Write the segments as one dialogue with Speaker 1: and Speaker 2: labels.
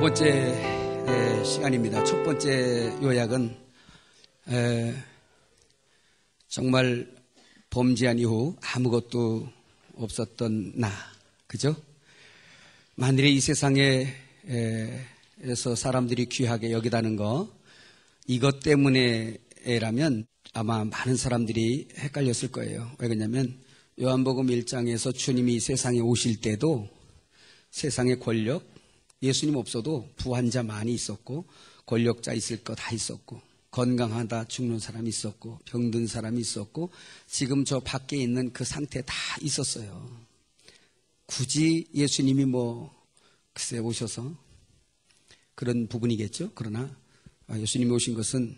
Speaker 1: 번째 시간입니다. 첫 번째 요약은 정말 범죄한 이후 아무것도 없었던 나, 그죠? 만일에 이 세상에서 사람들이 귀하게 여기다는 거, 이것 때문에라면 아마 많은 사람들이 헷갈렸을 거예요. 왜 그러냐면 요한복음 1장에서 주님이 세상에 오실 때도 세상의 권력, 예수님 없어도 부한자 많이 있었고 권력자 있을 거 다 있었고 건강하다 죽는 사람이 있었고 병든 사람이 있었고 지금 저 밖에 있는 그 상태 다 있었어요. 굳이 예수님이 글쎄 오셔서 그런 부분이겠죠. 그러나 예수님이 오신 것은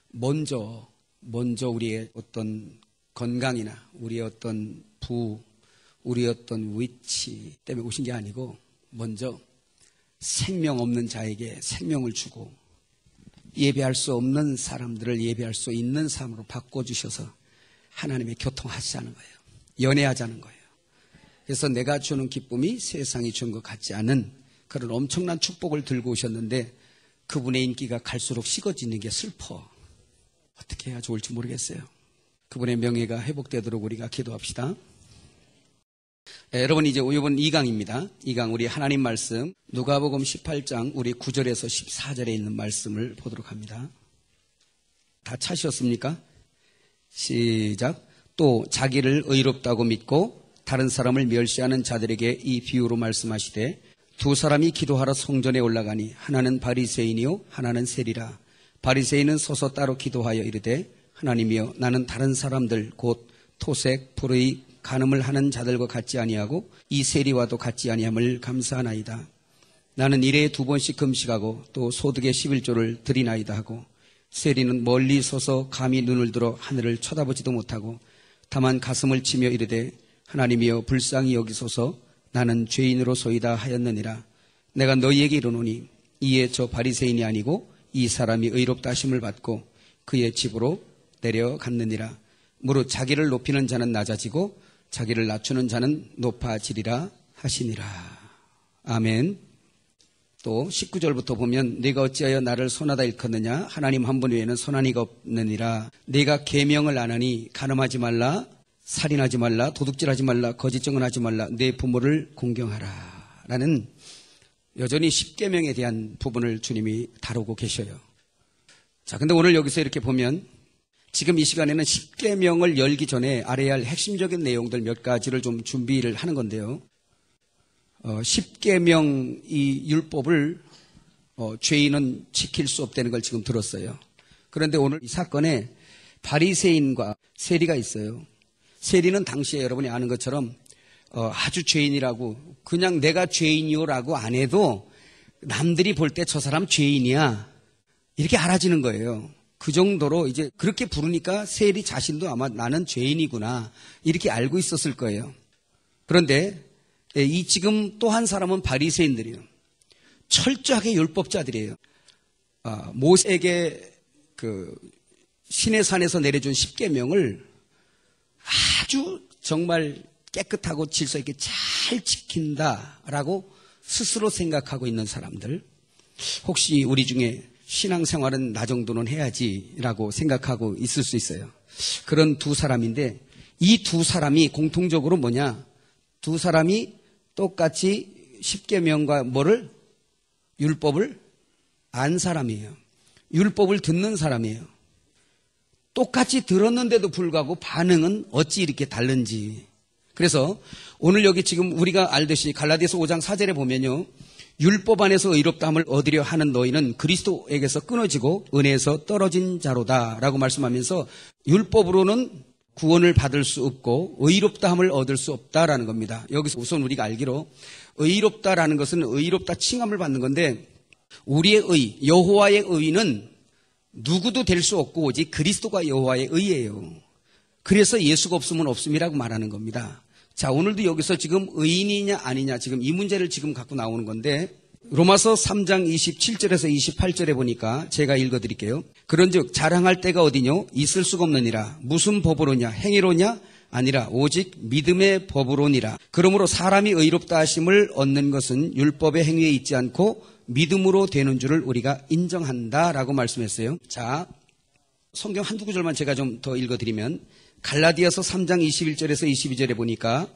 Speaker 1: 먼저 우리의 어떤 건강이나 우리의 어떤 우리의 어떤 위치 때문에 오신 게 아니고 먼저 생명 없는 자에게 생명을 주고 예배할 수 없는 사람들을 예배할 수 있는 삶으로 바꿔주셔서 하나님의 교통하시자는 거예요. 연애하자는 거예요. 그래서 내가 주는 기쁨이 세상이 준 것 같지 않은 그런 엄청난 축복을 들고 오셨는데 그분의 인기가 갈수록 식어지는 게 슬퍼. 어떻게 해야 좋을지 모르겠어요. 그분의 명예가 회복되도록 우리가 기도합시다. 여러분 이제 이번 2강입니다. 2강 우리 하나님 말씀 누가복음 18장 우리 9절에서 14절에 있는 말씀을 보도록 합니다. 다 찾으셨습니까? 시작. 또 자기를 의롭다고 믿고 다른 사람을 멸시하는 자들에게 이 비유로 말씀하시되 두 사람이 기도하러 성전에 올라가니 하나는 바리새인이요 하나는 세리라. 바리새인은 서서 따로 기도하여 이르되 하나님이여 나는 다른 사람들 곧 토색, 불의, 간음을 하는 자들과 같지 아니하고 이 세리와도 같지 아니함을 감사하나이다. 나는 일에 2번씩 금식하고 또 소득의 11조를 드리나이다 하고 세리는 멀리 서서 감히 눈을 들어 하늘을 쳐다보지도 못하고 다만 가슴을 치며 이르되 하나님이여 불쌍히 여기소서 나는 죄인으로소이다 하였느니라. 내가 너희에게 이르노니 이에 저 바리새인이 아니고 이 사람이 의롭다 하심을 받고 그의 집으로 내려갔느니라. 무릇 자기를 높이는 자는 낮아지고 자기를 낮추는 자는 높아지리라 하시니라. 아멘. 또 19절부터 보면 네가 어찌하여 나를 선하다 일컫느냐 하나님 한 분 외에는 선한 이가 없느니라. 네가 계명을 안 하니 간음하지 말라, 살인하지 말라, 도둑질하지 말라, 거짓 증언하지 말라, 내 부모를 공경하라 라는 여전히 10계명에 대한 부분을 주님이 다루고 계셔요. 자, 근데 오늘 여기서 이렇게 보면 지금 이 시간에는 10계명을 열기 전에 알아야 할 핵심적인 내용들 몇 가지를 좀 준비를 하는 건데요. 10계명 이 율법을 죄인은 지킬 수 없다는 걸 지금 들었어요. 그런데 오늘 이 사건에 바리새인과 세리가 있어요. 세리는 당시에 여러분이 아는 것처럼 아주 죄인이라고 그냥 내가 죄인이요라고 안 해도 남들이 볼 때 저 사람 죄인이야 이렇게 알아지는 거예요. 그 정도로 이제 그렇게 부르니까 세리 자신도 아마 나는 죄인이구나 이렇게 알고 있었을 거예요. 그런데 이 지금 또 한 사람은 바리새인들이에요. 철저하게 율법자들이에요. 모세에게 그 시내 산에서 내려준 10계명을 아주 정말 깨끗하고 질서 있게 잘 지킨다라고 스스로 생각하고 있는 사람들. 혹시 우리 중에 신앙생활은 나 정도는 해야지라고 생각하고 있을 수 있어요. 그런 두 사람인데 이 두 사람이 공통적으로 뭐냐? 두 사람이 똑같이 10계명과 율법을 안 사람이에요. 율법을 듣는 사람이에요. 똑같이 들었는데도 불구하고 반응은 어찌 이렇게 다른지. 그래서 오늘 여기 지금 우리가 알듯이 갈라디아서 5장 4절에 보면요. 율법 안에서 의롭다함을 얻으려 하는 너희는 그리스도에게서 끊어지고 은혜에서 떨어진 자로다 라고 말씀하면서 율법으로는 구원을 받을 수 없고 의롭다함을 얻을 수 없다라는 겁니다. 여기서 우선 우리가 알기로 의롭다라는 것은 의롭다 칭함을 받는 건데 우리의 의, 여호와의 의는 누구도 될 수 없고 오직 그리스도가 여호와의 의예요. 그래서 예수가 없으면 없음이라고 말하는 겁니다. 자, 오늘도 여기서 지금 의인이냐 아니냐 지금 이 문제를 지금 갖고 나오는 건데 로마서 3장 27절에서 28절에 보니까 제가 읽어드릴게요. 그런즉 자랑할 때가 어디뇨? 있을 수가 없느니라. 무슨 법으로냐? 행위로냐? 아니라 오직 믿음의 법으로니라. 그러므로 사람이 의롭다 하심을 얻는 것은 율법의 행위에 있지 않고 믿음으로 되는 줄을 우리가 인정한다라고 말씀했어요. 자, 성경 한두 구절만 제가 좀 더 읽어드리면 갈라디아서 3장 21절에서 22절에 보니까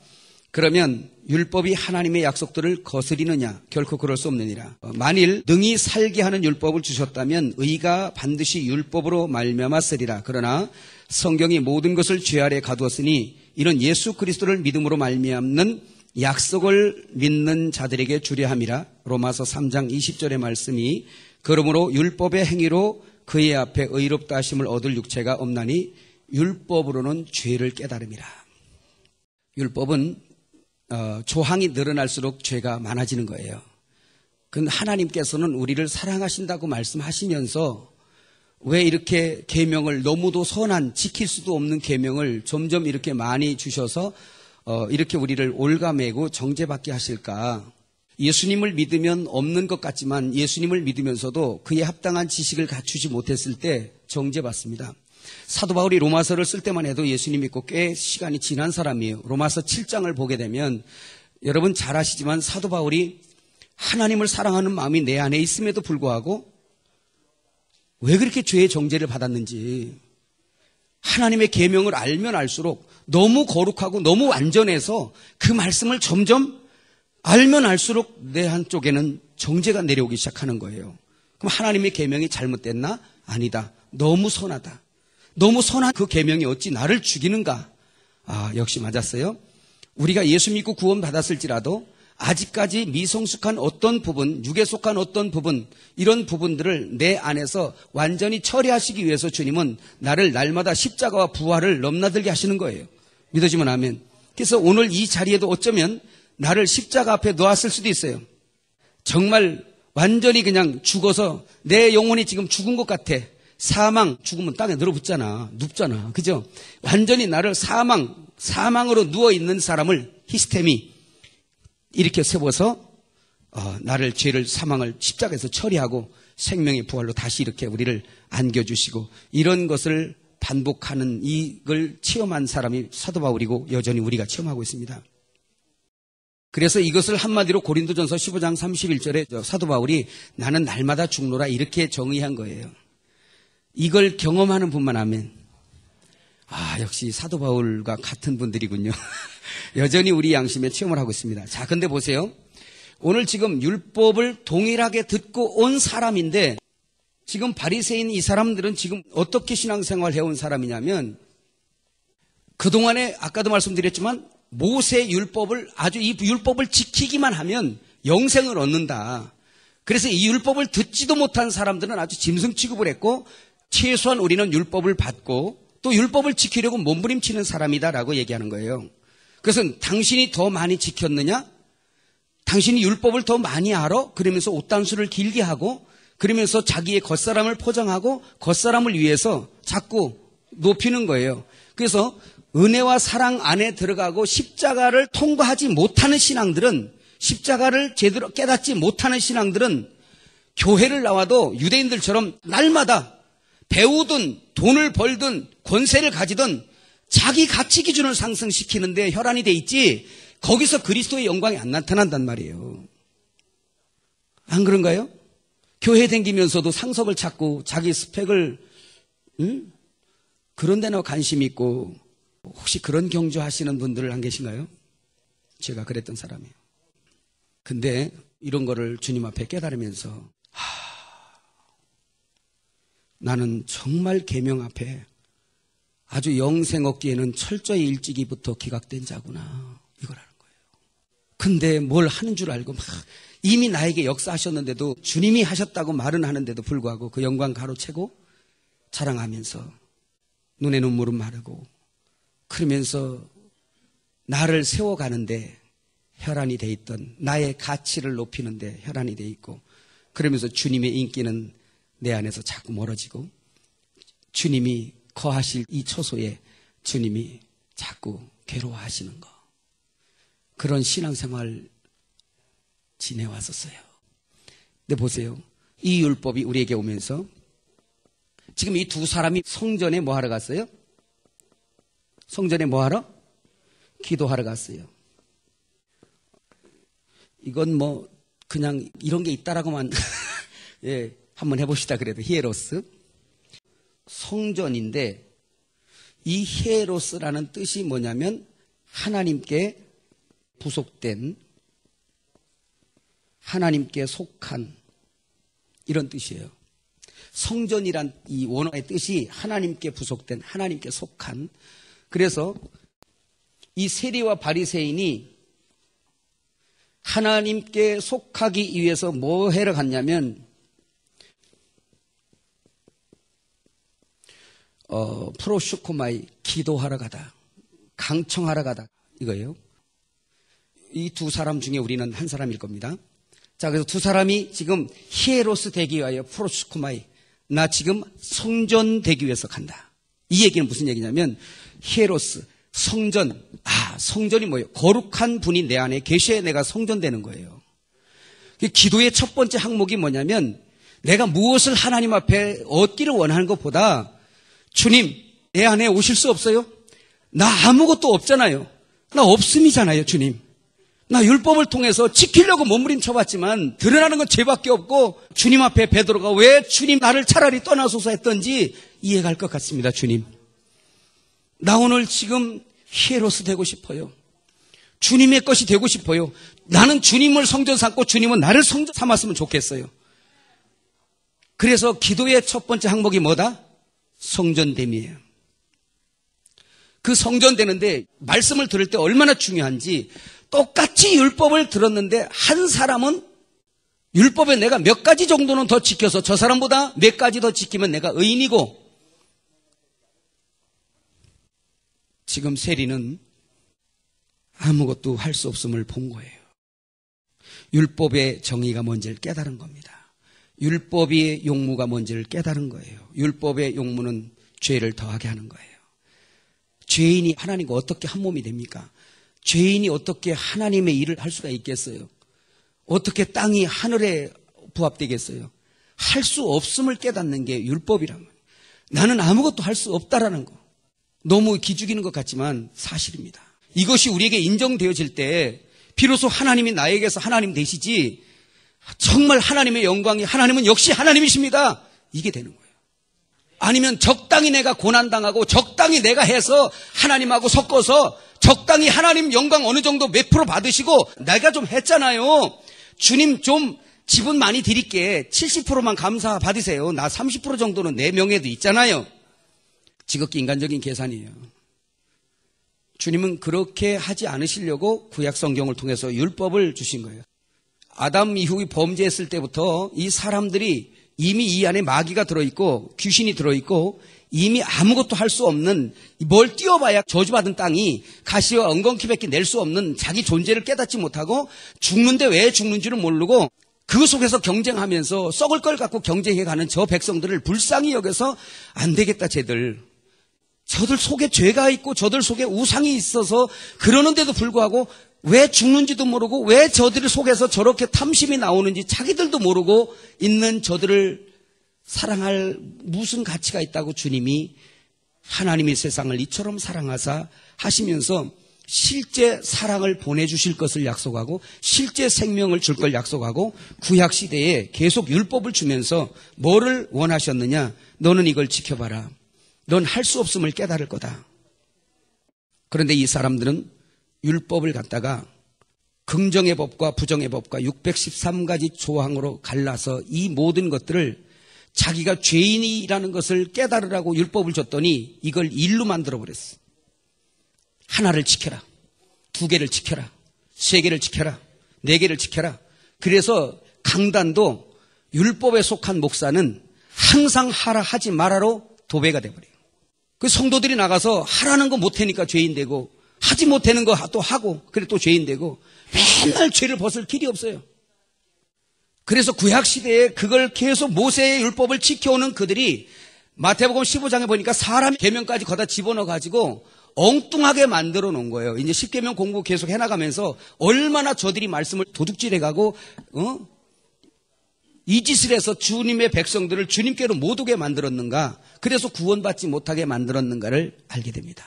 Speaker 1: 그러면 율법이 하나님의 약속들을 거스리느냐? 결코 그럴 수 없느니라. 만일 능히 살게 하는 율법을 주셨다면 의가 반드시 율법으로 말미암았으리라. 그러나 성경이 모든 것을 죄 아래 가두었으니 이는 예수 그리스도를 믿음으로 말미암는 약속을 믿는 자들에게 주려 함이라. 로마서 3장 20절의 말씀이 그러므로 율법의 행위로 그의 앞에 의롭다 하심을 얻을 육체가 없나니 율법으로는 죄를 깨달음이라. 율법은 조항이 늘어날수록 죄가 많아지는 거예요. 근데 하나님께서는 우리를 사랑하신다고 말씀하시면서 왜 이렇게 계명을 너무도 선한 지킬 수도 없는 계명을 점점 이렇게 많이 주셔서 이렇게 우리를 올가매고 정죄받게 하실까? 예수님을 믿으면 없는 것 같지만 예수님을 믿으면서도 그에 합당한 지식을 갖추지 못했을 때 정죄받습니다. 사도 바울이 로마서를 쓸 때만 해도 예수님 믿고 꽤 시간이 지난 사람이에요. 로마서 7장을 보게 되면 여러분 잘 아시지만 사도 바울이 하나님을 사랑하는 마음이 내 안에 있음에도 불구하고 왜 그렇게 죄의 정죄를 받았는지, 하나님의 계명을 알면 알수록 너무 거룩하고 너무 완전해서 그 말씀을 점점 알면 알수록 내 한쪽에는 정죄가 내려오기 시작하는 거예요. 그럼 하나님의 계명이 잘못됐나? 아니다. 너무 선하다. 너무 선한 그 계명이 어찌 나를 죽이는가? 아, 역시 맞았어요. 우리가 예수 믿고 구원 받았을지라도 아직까지 미성숙한 어떤 부분, 육에 속한 어떤 부분, 이런 부분들을 내 안에서 완전히 처리하시기 위해서 주님은 나를 날마다 십자가와 부활을 넘나들게 하시는 거예요. 믿어지면 아멘. 그래서 오늘 이 자리에도 어쩌면 나를 십자가 앞에 놓았을 수도 있어요. 정말 완전히 그냥 죽어서 내 영혼이 지금 죽은 것 같아. 사망, 죽으면 땅에 늘어붙잖아. 눕잖아. 그죠? 완전히 나를 사망으로 누워있는 사람을 히스테미 이렇게 세워서 나를 죄를 사망을 십자가에서 처리하고 생명의 부활로 다시 이렇게 우리를 안겨주시고 이런 것을 반복하는 이걸 체험한 사람이 사도 바울이고 여전히 우리가 체험하고 있습니다. 그래서 이것을 한마디로 고린도전서 15장 31절에 사도 바울이 나는 날마다 죽노라 이렇게 정의한 거예요. 이걸 경험하는 분만 하면 역시 사도 바울과 같은 분들이군요. 여전히 우리 양심에 체험을 하고 있습니다. 자, 근데 보세요. 오늘 지금 율법을 동일하게 듣고 온 사람인데 지금 바리새인 이 사람들은 지금 어떻게 신앙생활을 해온 사람이냐면 그동안에 아까도 말씀드렸지만 모세 율법을 이 율법을 지키기만 하면 영생을 얻는다. 그래서 이 율법을 듣지도 못한 사람들은 아주 짐승 취급을 했고 최소한 우리는 율법을 받고 또 율법을 지키려고 몸부림치는 사람이다라고 얘기하는 거예요. 그래서 당신이 더 많이 지켰느냐? 당신이 율법을 더 많이 알아? 그러면서 옷단수를 길게 하고 그러면서 자기의 겉사람을 포장하고 겉사람을 위해서 자꾸 높이는 거예요. 그래서 은혜와 사랑 안에 들어가고 십자가를 통과하지 못하는 신앙들은 십자가를 제대로 깨닫지 못하는 신앙들은 교회를 나와도 유대인들처럼 날마다 배우든 돈을 벌든 권세를 가지든 자기 가치 기준을 상승시키는데 혈안이 돼 있지 거기서 그리스도의 영광이 안 나타난단 말이에요. 안 그런가요? 교회 다니면서도 상석을 찾고 자기 스펙을 그런 데나 관심이 있고 혹시 그런 경주하시는 분들 안 계신가요? 제가 그랬던 사람이에요. 근데 이런 거를 주님 앞에 깨달으면서 나는 정말 계명 앞에 아주 영생 얻기에는 철저히 일찍이부터 기각된 자구나 이거라는 거예요. 근데 뭘 하는 줄 알고 막 이미 나에게 역사하셨는데도 주님이 하셨다고 말은 하는데도 불구하고 그 영광 가로채고 자랑하면서 눈에 눈물은 마르고 그러면서 나를 세워가는데 혈안이 돼 있던 나의 가치를 높이는데 혈안이 돼 있고 그러면서 주님의 인기는 내 안에서 자꾸 멀어지고 주님이 거하실 이 처소에 주님이 자꾸 괴로워하시는 거 그런 신앙생활 지내왔었어요. 근데 보세요. 이 율법이 우리에게 오면서 지금 이 두 사람이 성전에 뭐 하러 갔어요? 성전에 뭐 하러? 기도하러 갔어요. 이건 뭐 그냥 이런 게 있다라고만 예, 한번 해봅시다. 그래도 히에로스 성전인데 이 히에로스라는 뜻이 뭐냐면 하나님께 부속된, 하나님께 속한 이런 뜻이에요. 성전이란 이 원어의 뜻이 하나님께 부속된, 하나님께 속한. 그래서 이 세리와 바리새인이 하나님께 속하기 위해서 뭐 해러 갔냐면 프로슈코마이 기도하러 가다, 강청하러 가다 이거예요. 이 두 사람 중에 우리는 한 사람일 겁니다. 자, 그래서 두 사람이 지금 히에로스 되기 위하여 프로슈코마이, 나 지금 성전 되기 위해서 간다. 이 얘기는 무슨 얘기냐면 히에로스, 성전, 성전이 뭐예요? 거룩한 분이 내 안에 계셔야 내가 성전 되는 거예요. 기도의 첫 번째 항목이 뭐냐면 내가 무엇을 하나님 앞에 얻기를 원하는 것보다 주님, 내 안에 오실 수 없어요? 나 아무것도 없잖아요. 나 없음이잖아요, 주님. 나 율법을 통해서 지키려고 몸부림쳐봤지만 드러나는 건 죄밖에 없고 주님 앞에 베드로가 왜 주님 나를 차라리 떠나소서 했던지 이해가 갈 것 같습니다. 주님, 나 오늘 지금 히에로스 되고 싶어요. 주님의 것이 되고 싶어요. 나는 주님을 성전 삼고 주님은 나를 성전 삼았으면 좋겠어요. 그래서 기도의 첫 번째 항목이 뭐다? 성전됨이에요. 그 성전되는데 말씀을 들을 때 얼마나 중요한지, 똑같이 율법을 들었는데 한 사람은 율법에 내가 몇 가지 정도는 더 지켜서 저 사람보다 몇 가지 더 지키면 내가 의인이고, 지금 세리는 아무것도 할 수 없음을 본 거예요. 율법의 정의가 뭔지를 깨달은 겁니다. 율법의 용무가 뭔지를 깨달은 거예요. 율법의 용무는 죄를 더하게 하는 거예요. 죄인이 하나님과 어떻게 한 몸이 됩니까? 죄인이 어떻게 하나님의 일을 할 수가 있겠어요? 어떻게 땅이 하늘에 부합되겠어요? 할 수 없음을 깨닫는 게 율법이란 거예요. 나는 아무것도 할 수 없다라는 거. 너무 기죽이는 것 같지만 사실입니다. 이것이 우리에게 인정되어질 때 비로소 하나님이 나에게서 하나님 되시지, 정말 하나님의 영광이, 하나님은 역시 하나님이십니다, 이게 되는 거예요. 아니면 적당히 내가 고난당하고 적당히 내가 해서 하나님하고 섞어서 적당히 하나님 영광 어느 정도 몇 프로 받으시고 내가 좀 했잖아요, 주님 좀 지분 많이 드릴게, 70%만 감사 받으세요, 나 30% 정도는 내 명예도 있잖아요. 지극히 인간적인 계산이에요. 주님은 그렇게 하지 않으시려고 구약 성경을 통해서 율법을 주신 거예요. 아담 이후에 범죄했을 때부터 이 사람들이 이미 이 안에 마귀가 들어있고 귀신이 들어있고 이미 아무것도 할 수 없는, 뭘 띄워봐야 저주받은 땅이 가시와 엉겅퀴밖에 낼 수 없는 자기 존재를 깨닫지 못하고 죽는데 왜 죽는지를 모르고 그 속에서 경쟁하면서 썩을 걸 갖고 경쟁해가는 저 백성들을 불쌍히 여겨서 안 되겠다, 저들 속에 죄가 있고 저들 속에 우상이 있어서 그러는데도 불구하고 왜 죽는지도 모르고 왜 저들 속에서 저렇게 탐심이 나오는지 자기들도 모르고 있는 저들을 사랑할 무슨 가치가 있다고 주님이 하나님의 세상을 이처럼 사랑하사 하시면서 실제 사랑을 보내주실 것을 약속하고 실제 생명을 줄 걸 약속하고 구약시대에 계속 율법을 주면서 뭐를 원하셨느냐? 너는 이걸 지켜봐라. 넌 할 수 없음을 깨달을 거다. 그런데 이 사람들은 율법을 갖다가 긍정의 법과 부정의 법과 613가지 조항으로 갈라서 이 모든 것들을 자기가 죄인이라는 것을 깨달으라고 율법을 줬더니 이걸 일로 만들어버렸어. 하나를 지켜라, 2개를 지켜라, 3개를 지켜라, 4개를 지켜라. 그래서 강단도 율법에 속한 목사는 항상 하라 하지 말아로 도배가 돼버려요. 그 성도들이 나가서 하라는 거 못하니까 죄인 되고 하지 못하는 거 또 하고 그래 또 죄인 되고 맨날 죄를 벗을 길이 없어요. 그래서 구약시대에 그걸 계속 모세의 율법을 지켜오는 그들이 마태복음 15장에 보니까 사람 계명까지 거다 집어넣어가지고 엉뚱하게 만들어 놓은 거예요. 이제 10계명 공부 계속 해나가면서 얼마나 저들이 말씀을 도둑질해가고 이 짓을 해서 주님의 백성들을 주님께로 못 오게 만들었는가, 그래서 구원받지 못하게 만들었는가를 알게 됩니다.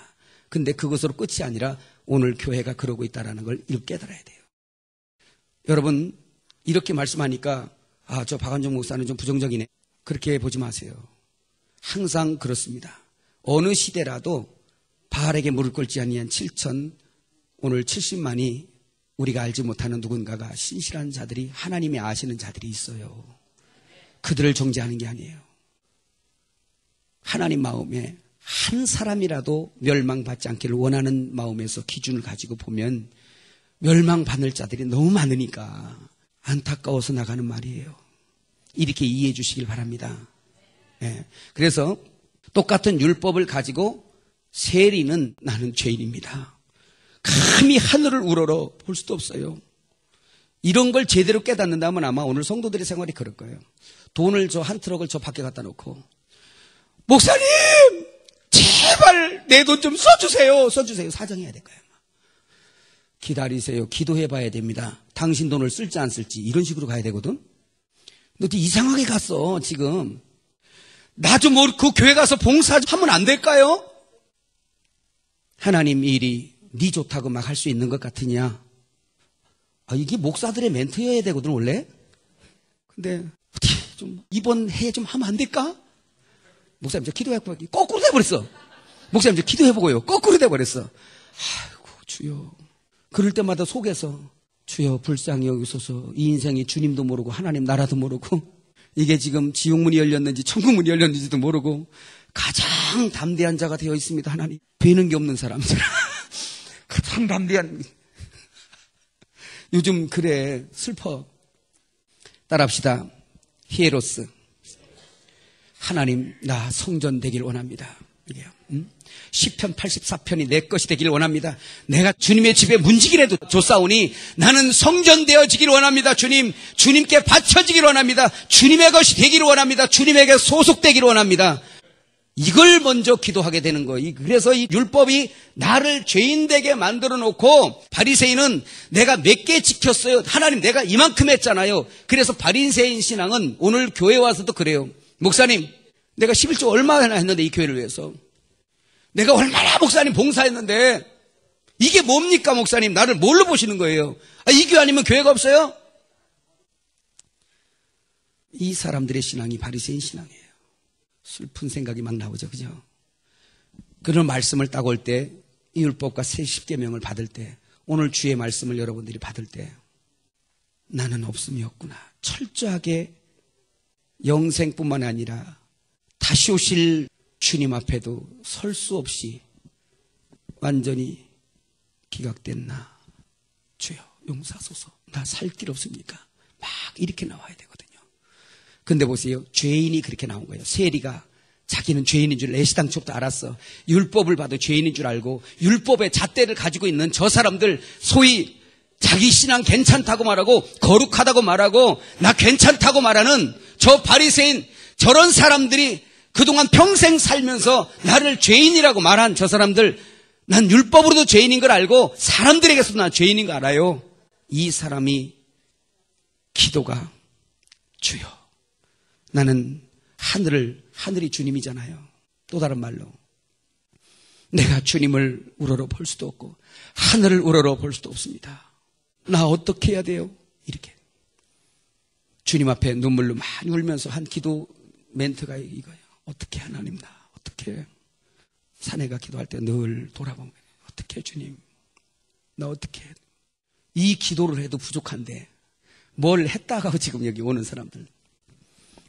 Speaker 1: 근데 그것으로 끝이 아니라 오늘 교회가 그러고 있다는 걸 깨달아야 돼요. 여러분, 이렇게 말씀하니까 저 박한종 목사는 좀 부정적이네. 그렇게 보지 마세요. 항상 그렇습니다. 어느 시대라도 바알에게 무릎 꿇지 아니한 7천, 오늘 70만이 우리가 알지 못하는 누군가가 신실한 자들이, 하나님이 아시는 자들이 있어요. 그들을 정죄하는 게 아니에요. 하나님 마음에 한 사람이라도 멸망받지 않기를 원하는 마음에서 기준을 가지고 보면 멸망받을 자들이 너무 많으니까 안타까워서 나가는 말이에요. 이렇게 이해해 주시길 바랍니다. 네. 그래서 똑같은 율법을 가지고 세리는 나는 죄인입니다. 감히 하늘을 우러러 볼 수도 없어요. 이런 걸 제대로 깨닫는다면 아마 오늘 성도들의 생활이 그럴 거예요. 돈을 한 트럭을 밖에 갖다 놓고 목사님 제발 내 돈 좀 써주세요. 사정해야 될 거예요. 기다리세요. 기도해 봐야 됩니다. 당신 돈을 쓸지 안 쓸지 이런 식으로 가야 되거든. 너 이상하게 갔어 지금. 나 좀 그 교회 가서 봉사 좀 하면 안 될까요? 하나님 일이 네 좋다고 막 할 수 있는 것 같으냐? 이게 목사들의 멘트여야 되거든 원래. 근데 어떻게 좀 이번 해에 좀 하면 안 될까? 목사님 저 기도해보고 거꾸로 돼버렸어. 목사님 저 기도해보고요 거꾸로 돼버렸어. 아이고 주여. 그럴 때마다 속에서 주여 불쌍히 여기소서. 이 인생이 주님도 모르고 하나님 나라도 모르고 이게 지금 지옥문이 열렸는지 천국문이 열렸는지도 모르고 가장 담대한 자가 되어 있습니다. 하나님. 되는 게 없는 사람들. 가장 담대한. 요즘 그래 슬퍼. 따라합시다. 히에로스. 하나님 나 성전 되길 원합니다. 이게요. 시편 84편이 내 것이 되길 원합니다. 내가 주님의 집에 문지기라도 줬사오니 나는 성전 되어지길 원합니다. 주님께 바쳐지길 원합니다. 주님의 것이 되길 원합니다. 주님에게 소속되길 원합니다. 이걸 먼저 기도하게 되는 거예요. 그래서 이 율법이 나를 죄인되게 만들어 놓고 바리새인은 내가 몇 개 지켰어요. 하나님 내가 이만큼 했잖아요. 그래서 바리새인 신앙은 오늘 교회 와서도 그래요. 목사님 내가 11조 얼마나 했는데 이 교회를 위해서. 내가 얼마나 목사님 봉사했는데 이게 뭡니까 목사님? 나를 뭘로 보시는 거예요? 이 교회 아니면 교회가 없어요? 이 사람들의 신앙이 바리새인 신앙이에요. 슬픈 생각이 막 나오죠. 그죠? 그런 말씀을 딱 올 때 이 율법과 새 십계명을 받을 때 오늘 주의 말씀을 여러분들이 받을 때 나는 없음이 없구나. 철저하게 영생뿐만 아니라 다시 오실 주님 앞에도 설 수 없이 완전히 기각된 나 주여 용서하소서. 나 살 길 없습니까? 막 이렇게 나와야 되거든요. 근데 보세요. 죄인이 그렇게 나온 거예요. 세리가 자기는 죄인인 줄 애시당초부터 알았어. 율법을 봐도 죄인인 줄 알고 율법의 잣대를 가지고 있는 저 사람들 소위 자기 신앙 괜찮다고 말하고 거룩하다고 말하고 나 괜찮다고 말하는 저 바리새인 저런 사람들이 그동안 평생 살면서 나를 죄인이라고 말한 저 사람들, 난 율법으로도 죄인인 걸 알고 사람들에게서도 난 죄인인 거 알아요. 이 사람이 기도가 주여. 나는 하늘이 주님이잖아요. 또 다른 말로 내가 주님을 우러러 볼 수도 없고 하늘을 우러러 볼 수도 없습니다. 나 어떻게 해야 돼요? 이렇게 주님 앞에 눈물로 많이 울면서 한 기도 멘트가 이거예요. 어떻게 하나님 나 어떻게 사내가 기도할 때 늘 돌아보면 어떻게 주님 나 어떻게 이 기도를 해도 부족한데 뭘 했다가 지금 여기 오는 사람들.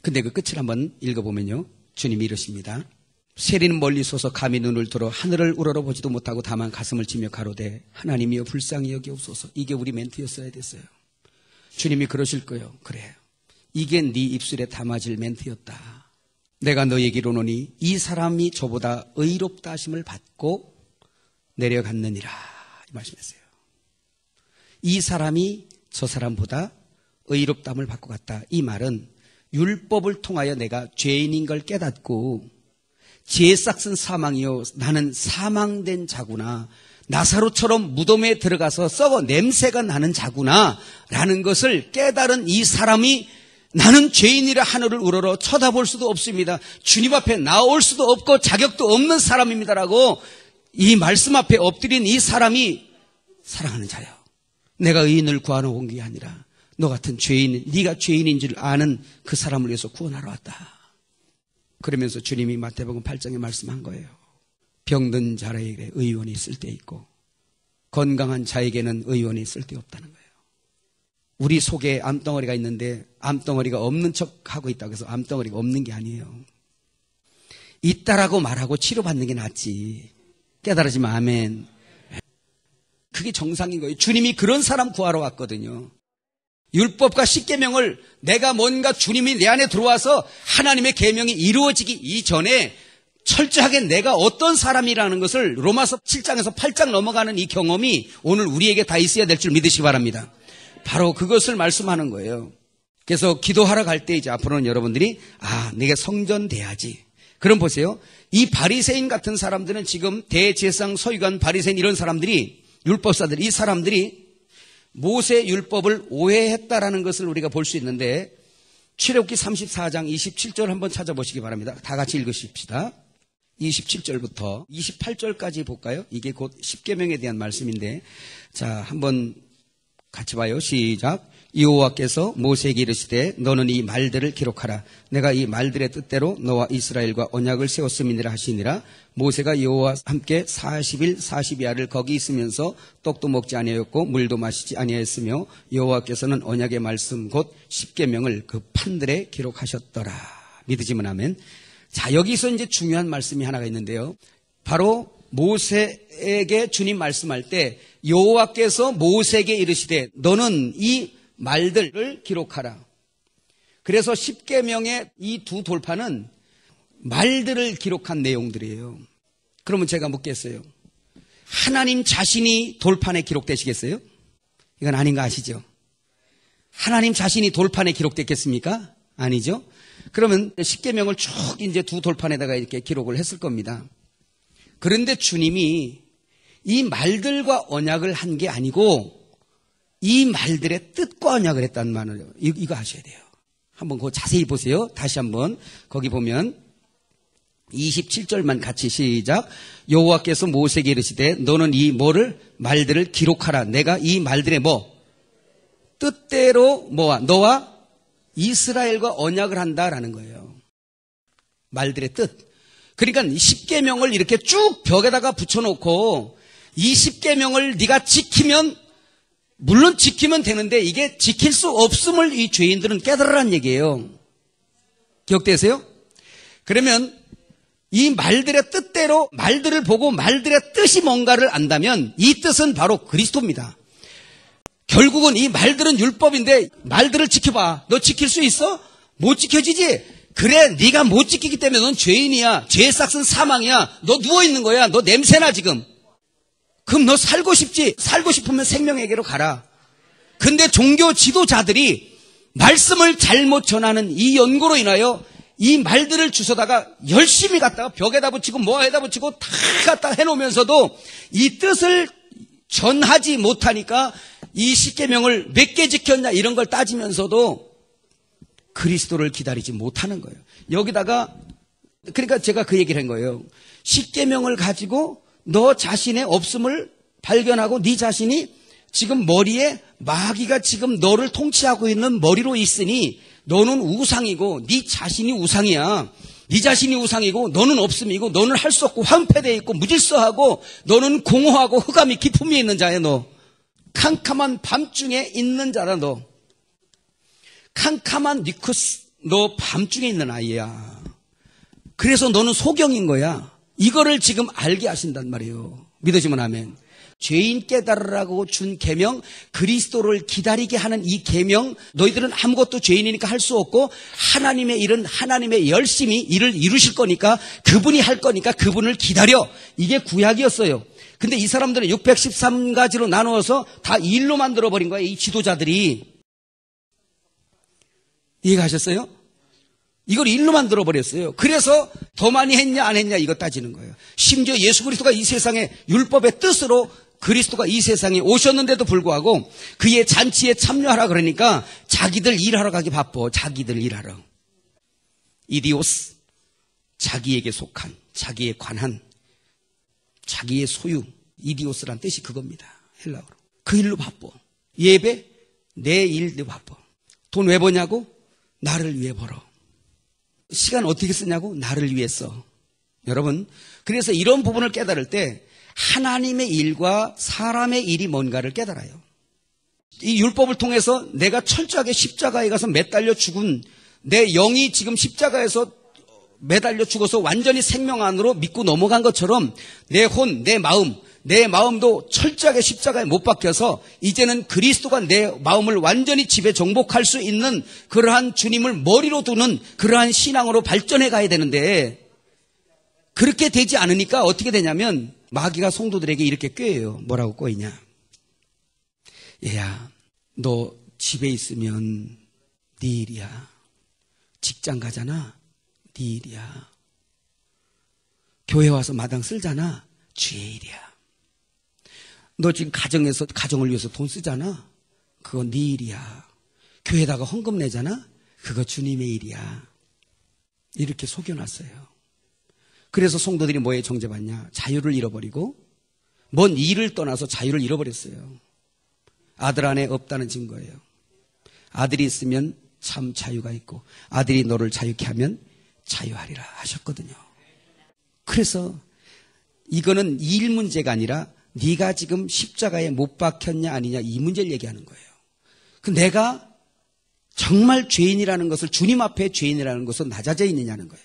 Speaker 1: 근데 그 끝을 한번 읽어보면요. 주님이 이러십니다. 세리는 멀리 서서 감히 눈을 들어 하늘을 우러러 보지도 못하고 다만 가슴을 치며 가로되 하나님이여 불쌍히 여기옵소서. 이게 우리 멘트였어야 됐어요. 주님이 그러실 거예요. 그래 이게 네 입술에 담아질 멘트였다. 내가 너에게 이르노니 이 사람이 저보다 의롭다 하심을 받고 내려갔느니라 이 말씀했어요. 이 사람이 저 사람보다 의롭다함을 받고 갔다. 이 말은 율법을 통하여 내가 죄인인 걸 깨닫고 죄 싹슨 사망이요 나는 사망된 자구나. 나사로처럼 무덤에 들어가서 썩어 냄새가 나는 자구나 라는 것을 깨달은 이 사람이 나는 죄인이라 하늘을 우러러 쳐다볼 수도 없습니다. 주님 앞에 나올 수도 없고 자격도 없는 사람입니다라고 이 말씀 앞에 엎드린 이 사람이 사랑하는 자요. 내가 의인을 구하러 온 게 아니라 너 같은 죄인, 네가 죄인인 줄 아는 그 사람을 위해서 구원하러 왔다. 그러면서 주님이 마태복음 8장에 말씀한 거예요. 병든 자에게 의원이 있을 때 있고 건강한 자에게는 의원이 있을 때 없다는 거예요. 우리 속에 암덩어리가 있는데 암덩어리가 없는 척하고 있다고 해서 암덩어리가 없는 게 아니에요. 있다라고 말하고 치료받는 게 낫지. 깨달으시면 아멘. 그게 정상인 거예요. 주님이 그런 사람 구하러 왔거든요. 율법과 십계명을 내가 뭔가 주님이 내 안에 들어와서 하나님의 계명이 이루어지기 이전에 철저하게 내가 어떤 사람이라는 것을 로마서 7장에서 8장 넘어가는 이 경험이 오늘 우리에게 다 있어야 될 줄 믿으시기 바랍니다. 바로 그것을 말씀하는 거예요. 그래서 기도하러 갈 때 이제 앞으로는 여러분들이 내가 성전 돼야지. 그럼 보세요. 이 바리새인 같은 사람들은 지금 대제사장 서기관 바리새인 이런 사람들이 율법사들 이 사람들이 모세 율법을 오해했다라는 것을 우리가 볼 수 있는데 출애굽기 34장 27절 한번 찾아보시기 바랍니다. 다 같이 읽으십시다. 27절부터 28절까지 볼까요? 이게 곧 십계명에 대한 말씀인데 자 한번 같이 봐요. 시작. 여호와께서 모세에게 이르시되 너는 이 말들을 기록하라. 내가 이 말들의 뜻대로 너와 이스라엘과 언약을 세웠음이니라 하시니라. 모세가 여호와와 함께 40일 40야를 거기 있으면서 떡도 먹지 아니하였고 물도 마시지 아니하였으며 여호와께서는 언약의 말씀 곧 십계명을 그 판들에 기록하셨더라. 믿으시면 아멘. 자 여기서 이제 중요한 말씀이 하나가 있는데요. 바로 모세에게 주님 말씀할 때 여호와께서 모세에게 이르시되 너는 이 말들을 기록하라. 그래서 십계명의 이 두 돌파는 말들을 기록한 내용들이에요. 그러면 제가 묻겠어요. 하나님 자신이 돌판에 기록되시겠어요? 이건 아닌 거 아시죠? 하나님 자신이 돌판에 기록됐겠습니까? 아니죠? 그러면 십계명을 쭉 이제 두 돌판에다가 이렇게 기록을 했을 겁니다. 그런데 주님이 이 말들과 언약을 한 게 아니고 이 말들의 뜻과 언약을 했다는 말을 이거 아셔야 돼요. 한번 그거 자세히 보세요. 다시 한번 거기 보면 27절만 같이 시작. 여호와께서 모세에게 이르시되 너는 이 뭐를 말들을 기록하라. 내가 이 말들의 뜻대로 너와 이스라엘과 언약을 한다라는 거예요. 말들의 뜻. 그러니까 십계명을 이렇게 쭉 벽에다가 붙여놓고 이 십계명을 네가 지키면 물론 지키면 되는데 이게 지킬 수 없음을 이 죄인들은 깨달으라는 얘기예요. 기억되세요? 그러면 이 말들의 뜻대로 말들을 보고 말들의 뜻이 뭔가를 안다면 이 뜻은 바로 그리스도입니다. 결국은 이 말들은 율법인데 말들을 지켜봐. 너 지킬 수 있어? 못 지켜지지? 그래 네가 못 지키기 때문에 넌 죄인이야. 죄의 싹은 사망이야. 너 누워있는 거야. 너 냄새나 지금. 그럼 너 살고 싶지? 살고 싶으면 생명에게로 가라. 근데 종교 지도자들이 말씀을 잘못 전하는 이 연고로 인하여 이 말들을 주워다가 열심히 갖다가 벽에다 붙이고 뭐에다 붙이고 다 갖다 해놓으면서도 이 뜻을 전하지 못하니까 이 십계명을 몇 개 지켰냐 이런 걸 따지면서도 그리스도를 기다리지 못하는 거예요. 여기다가 그러니까 제가 그 얘기를 한 거예요. 십계명을 가지고 너 자신의 없음을 발견하고 네 자신이 지금 머리에 마귀가 지금 너를 통치하고 있는 머리로 있으니 너는 우상이고 네 자신이 우상이야. 네 자신이 우상이고 너는 없음이고 너는 할 수 없고 황폐되어 있고 무질서하고 너는 공허하고 흑암이 기품이 있는 자야. 너 캄캄한 밤중에 있는 자라. 너 캄캄한 니쿠스 너 밤중에 있는 아이야. 그래서 너는 소경인 거야. 이거를 지금 알게 하신단 말이에요. 믿으시면 아멘. 죄인 깨달으라고 준 계명, 그리스도를 기다리게 하는 이 계명, 너희들은 아무것도 죄인이니까 할 수 없고 하나님의 일은 하나님의 열심히 일을 이루실 거니까 그분이 할 거니까 그분을 기다려. 이게 구약이었어요. 근데 이 사람들은 613가지로 나누어서 다 일로 만들어버린 거예요. 이 지도자들이. 이해가셨어요? 이걸 일로 만들어버렸어요. 그래서 더 많이 했냐 안 했냐 이거 따지는 거예요. 심지어 예수 그리스도가 이 세상에 율법의 뜻으로 그리스도가 이 세상에 오셨는데도 불구하고 그의 잔치에 참여하라 그러니까 자기들 일하러 가기 바빠. 자기들 일하러. 이디오스, 자기에게 속한, 자기에 관한, 자기의 소유. 이디오스란 뜻이 그겁니다. 헬라어로. 그 일로 바빠. 예배, 내 일도 바빠. 돈 왜 버냐고? 나를 위해 벌어. 시간 어떻게 쓰냐고? 나를 위해 써. 여러분, 그래서 이런 부분을 깨달을 때 하나님의 일과 사람의 일이 뭔가를 깨달아요. 이 율법을 통해서 내가 철저하게 십자가에 가서 매달려 죽은 내 영이 지금 십자가에서 매달려 죽어서 완전히 생명 안으로 믿고 넘어간 것처럼 내 혼, 내 마음도 철저하게 십자가에 못 박혀서 이제는 그리스도가 내 마음을 완전히 지배 정복할 수 있는 그러한 주님을 머리로 두는 그러한 신앙으로 발전해 가야 되는데 그렇게 되지 않으니까 어떻게 되냐면 마귀가 성도들에게 이렇게 꾀해요. 뭐라고 꾀이냐? 얘야, 너 집에 있으면 네 일이야. 직장 가잖아. 네 일이야. 교회 와서 마당 쓸잖아. 주의 일이야. 너 지금 가정에서 가정을 위해서 돈 쓰잖아. 그거 네 일이야. 교회에다가 헌금 내잖아. 그거 주님의 일이야. 이렇게 속여놨어요. 그래서 성도들이 뭐에 정죄받냐? 자유를 잃어버리고 뭔 일을 떠나서 자유를 잃어버렸어요. 아들 안에 없다는 증거예요. 아들이 있으면 참 자유가 있고 아들이 너를 자유케 하면 자유하리라 하셨거든요. 그래서 이거는 일 문제가 아니라 네가 지금 십자가에 못 박혔냐 아니냐 이 문제를 얘기하는 거예요. 내가 정말 죄인이라는 것을 주님 앞에 죄인이라는 것을 낮아져 있느냐는 거예요.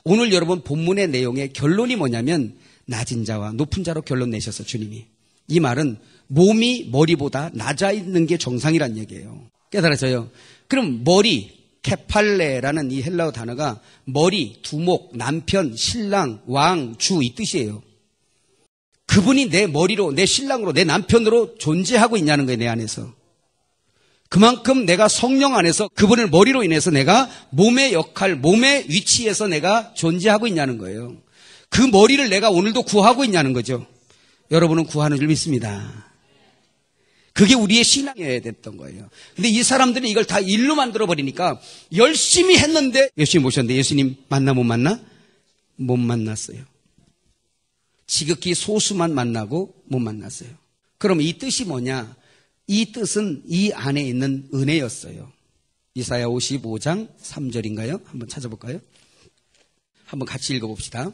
Speaker 1: 오늘 여러분 본문의 내용의 결론이 뭐냐면 낮은 자와 높은 자로 결론 내셔서 주님이 이 말은 몸이 머리보다 낮아 있는 게 정상이란 얘기예요. 깨달아져요. 그럼 머리, 케팔레라는 이 헬라어 단어가 머리, 두목, 남편, 신랑, 왕, 주 이 뜻이에요. 그분이 내 머리로, 내 신랑으로, 내 남편으로 존재하고 있냐는 거예요, 내 안에서. 그만큼 내가 성령 안에서 그분을 머리로 인해서 내가 몸의 역할, 몸의 위치에서 내가 존재하고 있냐는 거예요. 그 머리를 내가 오늘도 구하고 있냐는 거죠. 여러분은 구하는 줄 믿습니다. 그게 우리의 신앙이어야 됐던 거예요. 근데 이 사람들은 이걸 다 일로 만들어버리니까 열심히 했는데 예수님 모셨는데 예수님 만나 못 만나? 못 만났어요. 지극히 소수만 만나고 못 만났어요. 그럼 이 뜻이 뭐냐? 이 뜻은 이 안에 있는 은혜였어요. 이사야 55장 3절인가요? 한번 찾아볼까요? 한번 같이 읽어봅시다.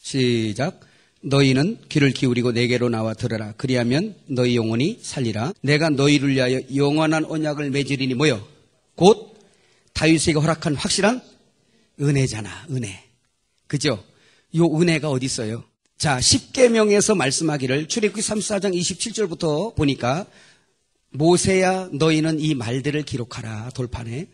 Speaker 1: 시작. 너희는 귀를 기울이고 내게로 나와 들으라. 그리하면 너희 영혼이 살리라. 내가 너희를 위하여 영원한 언약을 맺으리니 뭐요? 곧 다윗에게 허락한 확실한 은혜잖아. 은혜. 그죠? 요 은혜가 어디 있어요? 자, 십계명에서 말씀하기를 출애굽기 34장 27절부터 보니까 모세야 너희는 이 말들을 기록하라. 돌판에.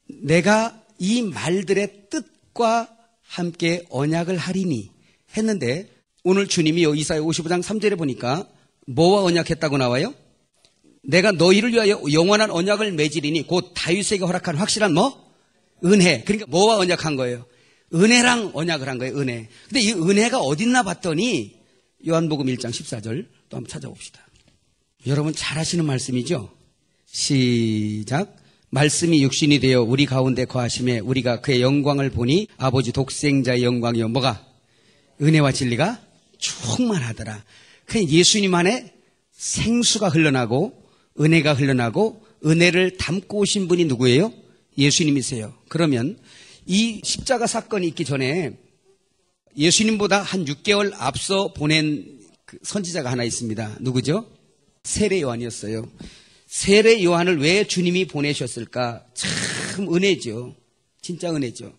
Speaker 1: 내가 이 말들의 뜻과 함께 언약을 하리니 했는데 오늘 주님이 이사야 55장 3절에 보니까 뭐와 언약했다고 나와요? 내가 너희를 위하여 영원한 언약을 맺으리니 곧 다윗에게 허락한 확실한 뭐? 은혜. 그러니까 뭐와 언약한 거예요? 은혜랑 언약을 한 거예요. 은혜. 근데 이 은혜가 어딨나 봤더니 요한복음 1장 14절 또 한번 찾아봅시다. 여러분 잘 아시는 말씀이죠? 시작. 말씀이 육신이 되어 우리 가운데 거하심에 우리가 그의 영광을 보니 아버지 독생자의 영광이요 뭐가? 은혜와 진리가 충만하더라. 그냥 예수님 안에 생수가 흘러나고 은혜가 흘러나고 은혜를 담고 오신 분이 누구예요? 예수님이세요. 그러면 이 십자가 사건이 있기 전에 예수님보다 한 6개월 앞서 보낸 그 선지자가 하나 있습니다. 누구죠? 세례 요한이었어요. 세례 요한을 왜 주님이 보내셨을까? 참 은혜죠. 진짜 은혜죠.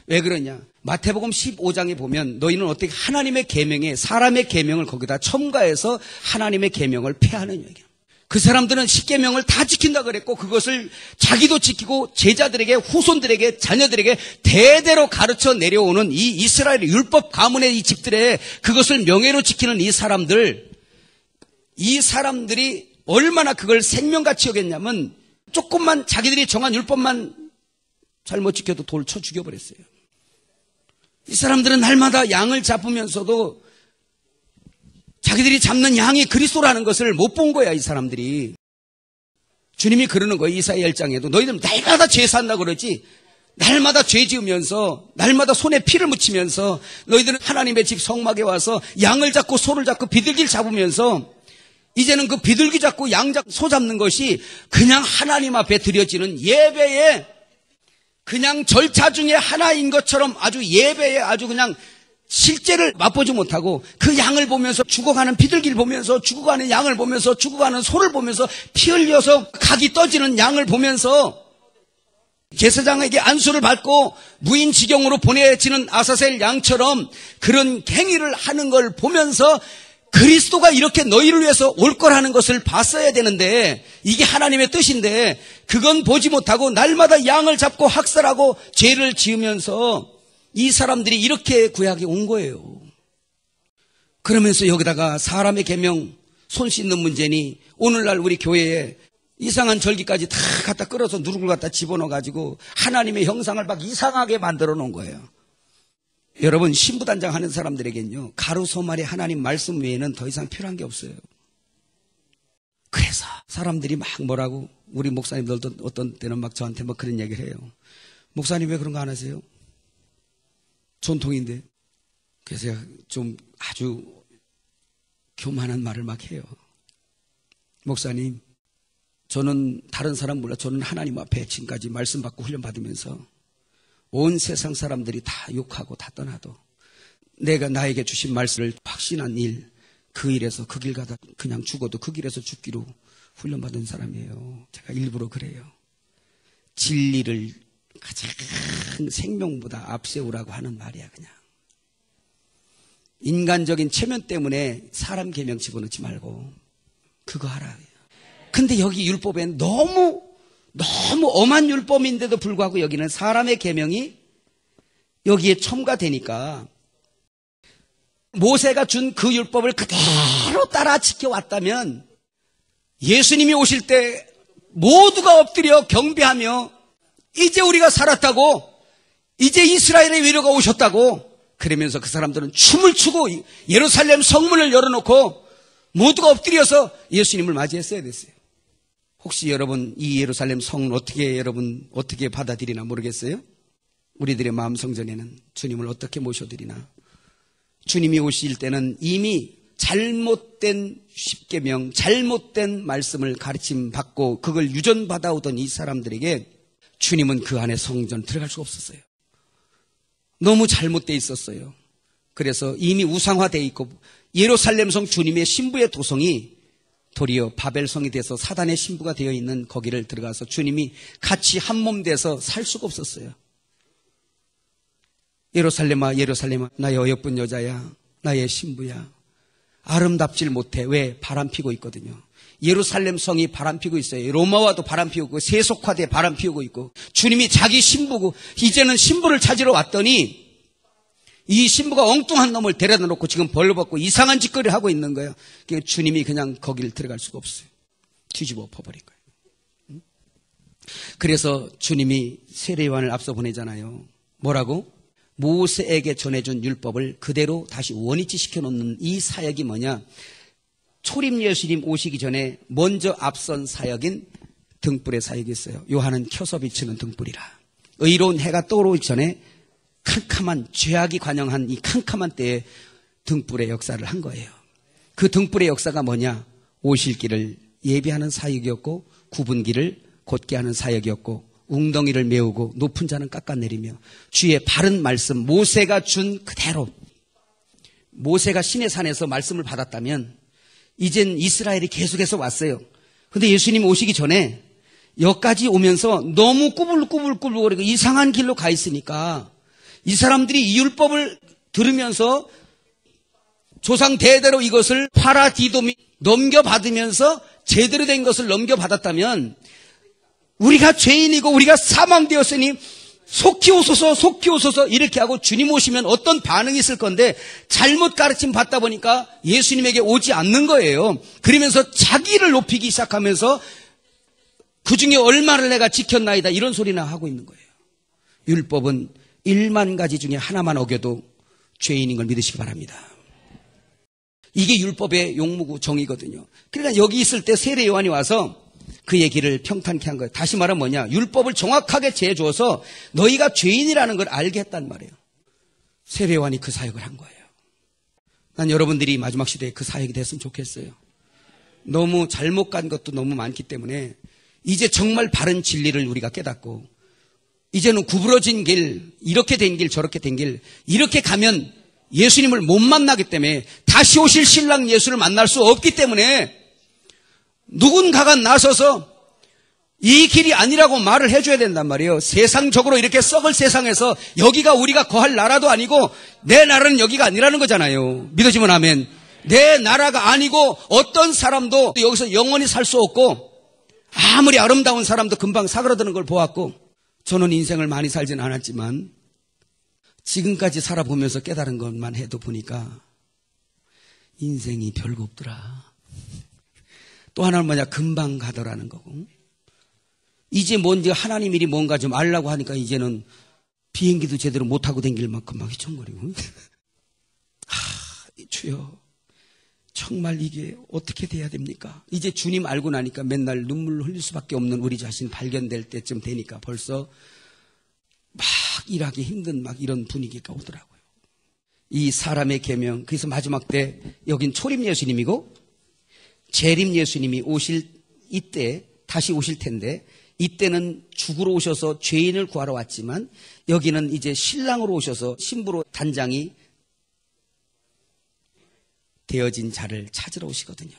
Speaker 1: 왜 그러냐? 마태복음 15장에 보면 너희는 어떻게 하나님의 계명에 사람의 계명을 거기다 첨가해서 하나님의 계명을 폐하는 얘기야. 그 사람들은 십계명을 다 지킨다 그랬고 그것을 자기도 지키고 제자들에게 후손들에게 자녀들에게 대대로 가르쳐 내려오는 이 이스라엘의 율법 가문의 이 집들에 그것을 명예로 지키는 이 사람들이 얼마나 그걸 생명같이 여겼냐면 조금만 자기들이 정한 율법만 잘못 지켜도 돌 쳐 죽여버렸어요. 이 사람들은 날마다 양을 잡으면서도 자기들이 잡는 양이 그리스도라는 것을 못 본 거야, 이 사람들이. 주님이 그러는 거예요. 이사야 1장에도. 너희들은 날마다 죄 산다 그러지. 날마다 죄 지으면서 날마다 손에 피를 묻히면서 너희들은 하나님의 집 성막에 와서 양을 잡고 소를 잡고 비둘기를 잡으면서 이제는 그 비둘기 잡고 소 잡는 것이 그냥 하나님 앞에 드려지는 예배의 그냥 절차 중에 하나인 것처럼 아주 예배에 아주 그냥 실제를 맛보지 못하고 그 양을 보면서 죽어가는 비둘기를 보면서 죽어가는 양을 보면서 죽어가는 소를 보면서 피 흘려서 각이 떠지는 양을 보면서 제사장에게 안수를 받고 무인 지경으로 보내지는 아사셀 양처럼 그런 행위를 하는 걸 보면서 그리스도가 이렇게 너희를 위해서 올 거라는 것을 봤어야 되는데 이게 하나님의 뜻인데 그건 보지 못하고 날마다 양을 잡고 학살하고 죄를 지으면서 이 사람들이 이렇게 구약에 온 거예요. 그러면서 여기다가 사람의 계명 손 씻는 문제니 오늘날 우리 교회에 이상한 절기까지 다 갖다 끌어서 누룩을 갖다 집어넣어가지고 하나님의 형상을 막 이상하게 만들어 놓은 거예요. 여러분 신부단장 하는 사람들에겐요 가루소말이 하나님 말씀 외에는 더 이상 필요한 게 없어요. 그래서 사람들이 막 뭐라고 우리 목사님들도 어떤 때는 막 저한테 뭐 그런 얘기를 해요. 목사님 왜 그런 거 안 하세요? 전통인데. 그래서 제가 좀 아주 교만한 말을 막 해요. 목사님 저는 다른 사람 몰라 저는 하나님 앞에 지금까지 말씀 받고 훈련 받으면서 온 세상 사람들이 다 욕하고 다 떠나도 내가 나에게 주신 말씀을 확신한 일, 그 일에서 그 길 가다 그냥 죽어도 그 길에서 죽기로 훈련받은 사람이에요. 제가 일부러 그래요. 진리를 가장 생명보다 앞세우라고 하는 말이야 그냥. 인간적인 체면 때문에 사람 계명 집어넣지 말고 그거 하라. 근데 여기 율법엔 너무 엄한 율법인데도 불구하고 여기는 사람의 계명이 여기에 첨가되니까 모세가 준 그 율법을 그대로 따라 지켜왔다면 예수님이 오실 때 모두가 엎드려 경배하며 이제 우리가 살았다고 이제 이스라엘의 위로가 오셨다고 그러면서 그 사람들은 춤을 추고 예루살렘 성문을 열어놓고 모두가 엎드려서 예수님을 맞이했어야 됐어요. 혹시 여러분 이 예루살렘 성은 어떻게 받아들이나 모르겠어요? 우리들의 마음 성전에는 주님을 어떻게 모셔드리나? 주님이 오실 때는 이미 잘못된 십계명, 잘못된 말씀을 가르침 받고 그걸 유전받아오던 이 사람들에게 주님은 그 안에 성전 들어갈 수가 없었어요. 너무 잘못되어 있었어요. 그래서 이미 우상화되어 있고 예루살렘 성 주님의 신부의 도성이 도리어 바벨성이 돼서 사단의 신부가 되어 있는 거기를 들어가서 주님이 같이 한 몸 돼서 살 수가 없었어요. 예루살렘아 예루살렘아 나의 어여쁜 여자야 나의 신부야 아름답질 못해. 왜? 바람 피고 있거든요. 예루살렘 성이 바람 피고 있어요. 로마와도 바람 피우고 세속화돼 바람 피우고 있고 주님이 자기 신부고 이제는 신부를 찾으러 왔더니 이 신부가 엉뚱한 놈을 데려다 놓고 지금 벌로 받고 이상한 짓거리를 하고 있는 거예요. 주님이 그냥 거기를 들어갈 수가 없어요. 뒤집어 엎어버린 거예요. 그래서 주님이 세례요한을 앞서 보내잖아요. 뭐라고? 모세에게 전해준 율법을 그대로 다시 원위치 시켜놓는 이 사역이 뭐냐? 초림 예수님 오시기 전에 먼저 앞선 사역인 등불의 사역이 있어요. 요한은 켜서 비추는 등불이라. 의로운 해가 떠오르기 전에 캄캄한 죄악이 관영한 이 캄캄한 때에 등불의 역사를 한 거예요. 그 등불의 역사가 뭐냐? 오실 길을 예비하는 사역이었고 굽은 길을 곧게 하는 사역이었고 웅덩이를 메우고 높은 자는 깎아내리며 주의 바른 말씀 모세가 준 그대로 모세가 시내산에서 말씀을 받았다면 이젠 이스라엘이 계속해서 왔어요. 근데 예수님 오시기 전에 여기까지 오면서 너무 꾸불꾸불꾸불거리고 이상한 길로 가 있으니까 이 사람들이 이 율법을 들으면서 조상 대대로 이것을 파라디돔이 넘겨받으면서 제대로 된 것을 넘겨받았다면 우리가 죄인이고 우리가 사망되었으니 속히 오소서 이렇게 하고 주님 오시면 어떤 반응이 있을 건데 잘못 가르침 받다 보니까 예수님에게 오지 않는 거예요. 그러면서 자기를 높이기 시작하면서 그중에 얼마를 내가 지켰나이다 이런 소리나 하고 있는 거예요. 율법은 1만 가지 중에 하나만 어겨도 죄인인 걸 믿으시기 바랍니다. 이게 율법의 용무구 정의거든요. 그러니까 여기 있을 때 세례 요한이 와서 그 얘기를 평탄케 한 거예요. 다시 말하면 뭐냐? 율법을 정확하게 재줘서 너희가 죄인이라는 걸 알게 했단 말이에요. 세례 요한이 그 사역을 한 거예요. 난 여러분들이 마지막 시대에 그 사역이 됐으면 좋겠어요. 너무 잘못 간 것도 너무 많기 때문에 이제 정말 바른 진리를 우리가 깨닫고 이제는 구부러진 길, 이렇게 된 길, 저렇게 된 길, 이렇게 가면 예수님을 못 만나기 때문에 다시 오실 신랑 예수를 만날 수 없기 때문에 누군가가 나서서 이 길이 아니라고 말을 해줘야 된단 말이에요. 세상적으로 이렇게 썩을 세상에서 여기가 우리가 거할 나라도 아니고 내 나라는 여기가 아니라는 거잖아요. 믿어지면 아멘. 내 나라가 아니고 어떤 사람도 여기서 영원히 살 수 없고 아무리 아름다운 사람도 금방 사그라드는 걸 보았고 저는 인생을 많이 살진 않았지만 지금까지 살아보면서 깨달은 것만 해도 보니까 인생이 별거 없더라. 또 하나는 뭐냐, 금방 가더라는 거고. 이제 뭔지 하나님 일이 뭔가 좀 알라고 하니까 이제는 비행기도 제대로 못하고 댕길 만큼 막 휘청거리고. 주여, 정말 이게 어떻게 돼야 됩니까? 이제 주님 알고 나니까 맨날 눈물 흘릴 수밖에 없는 우리 자신 발견될 때쯤 되니까 벌써 막 일하기 힘든 막 이런 분위기가 오더라고요. 이 사람의 계명, 그래서 마지막 때 여긴 초림 예수님이고 재림 예수님이 오실 이때 다시 오실 텐데 이때는 죽으러 오셔서 죄인을 구하러 왔지만 여기는 이제 신랑으로 오셔서 신부로 단장이 되어진 자를 찾으러 오시거든요.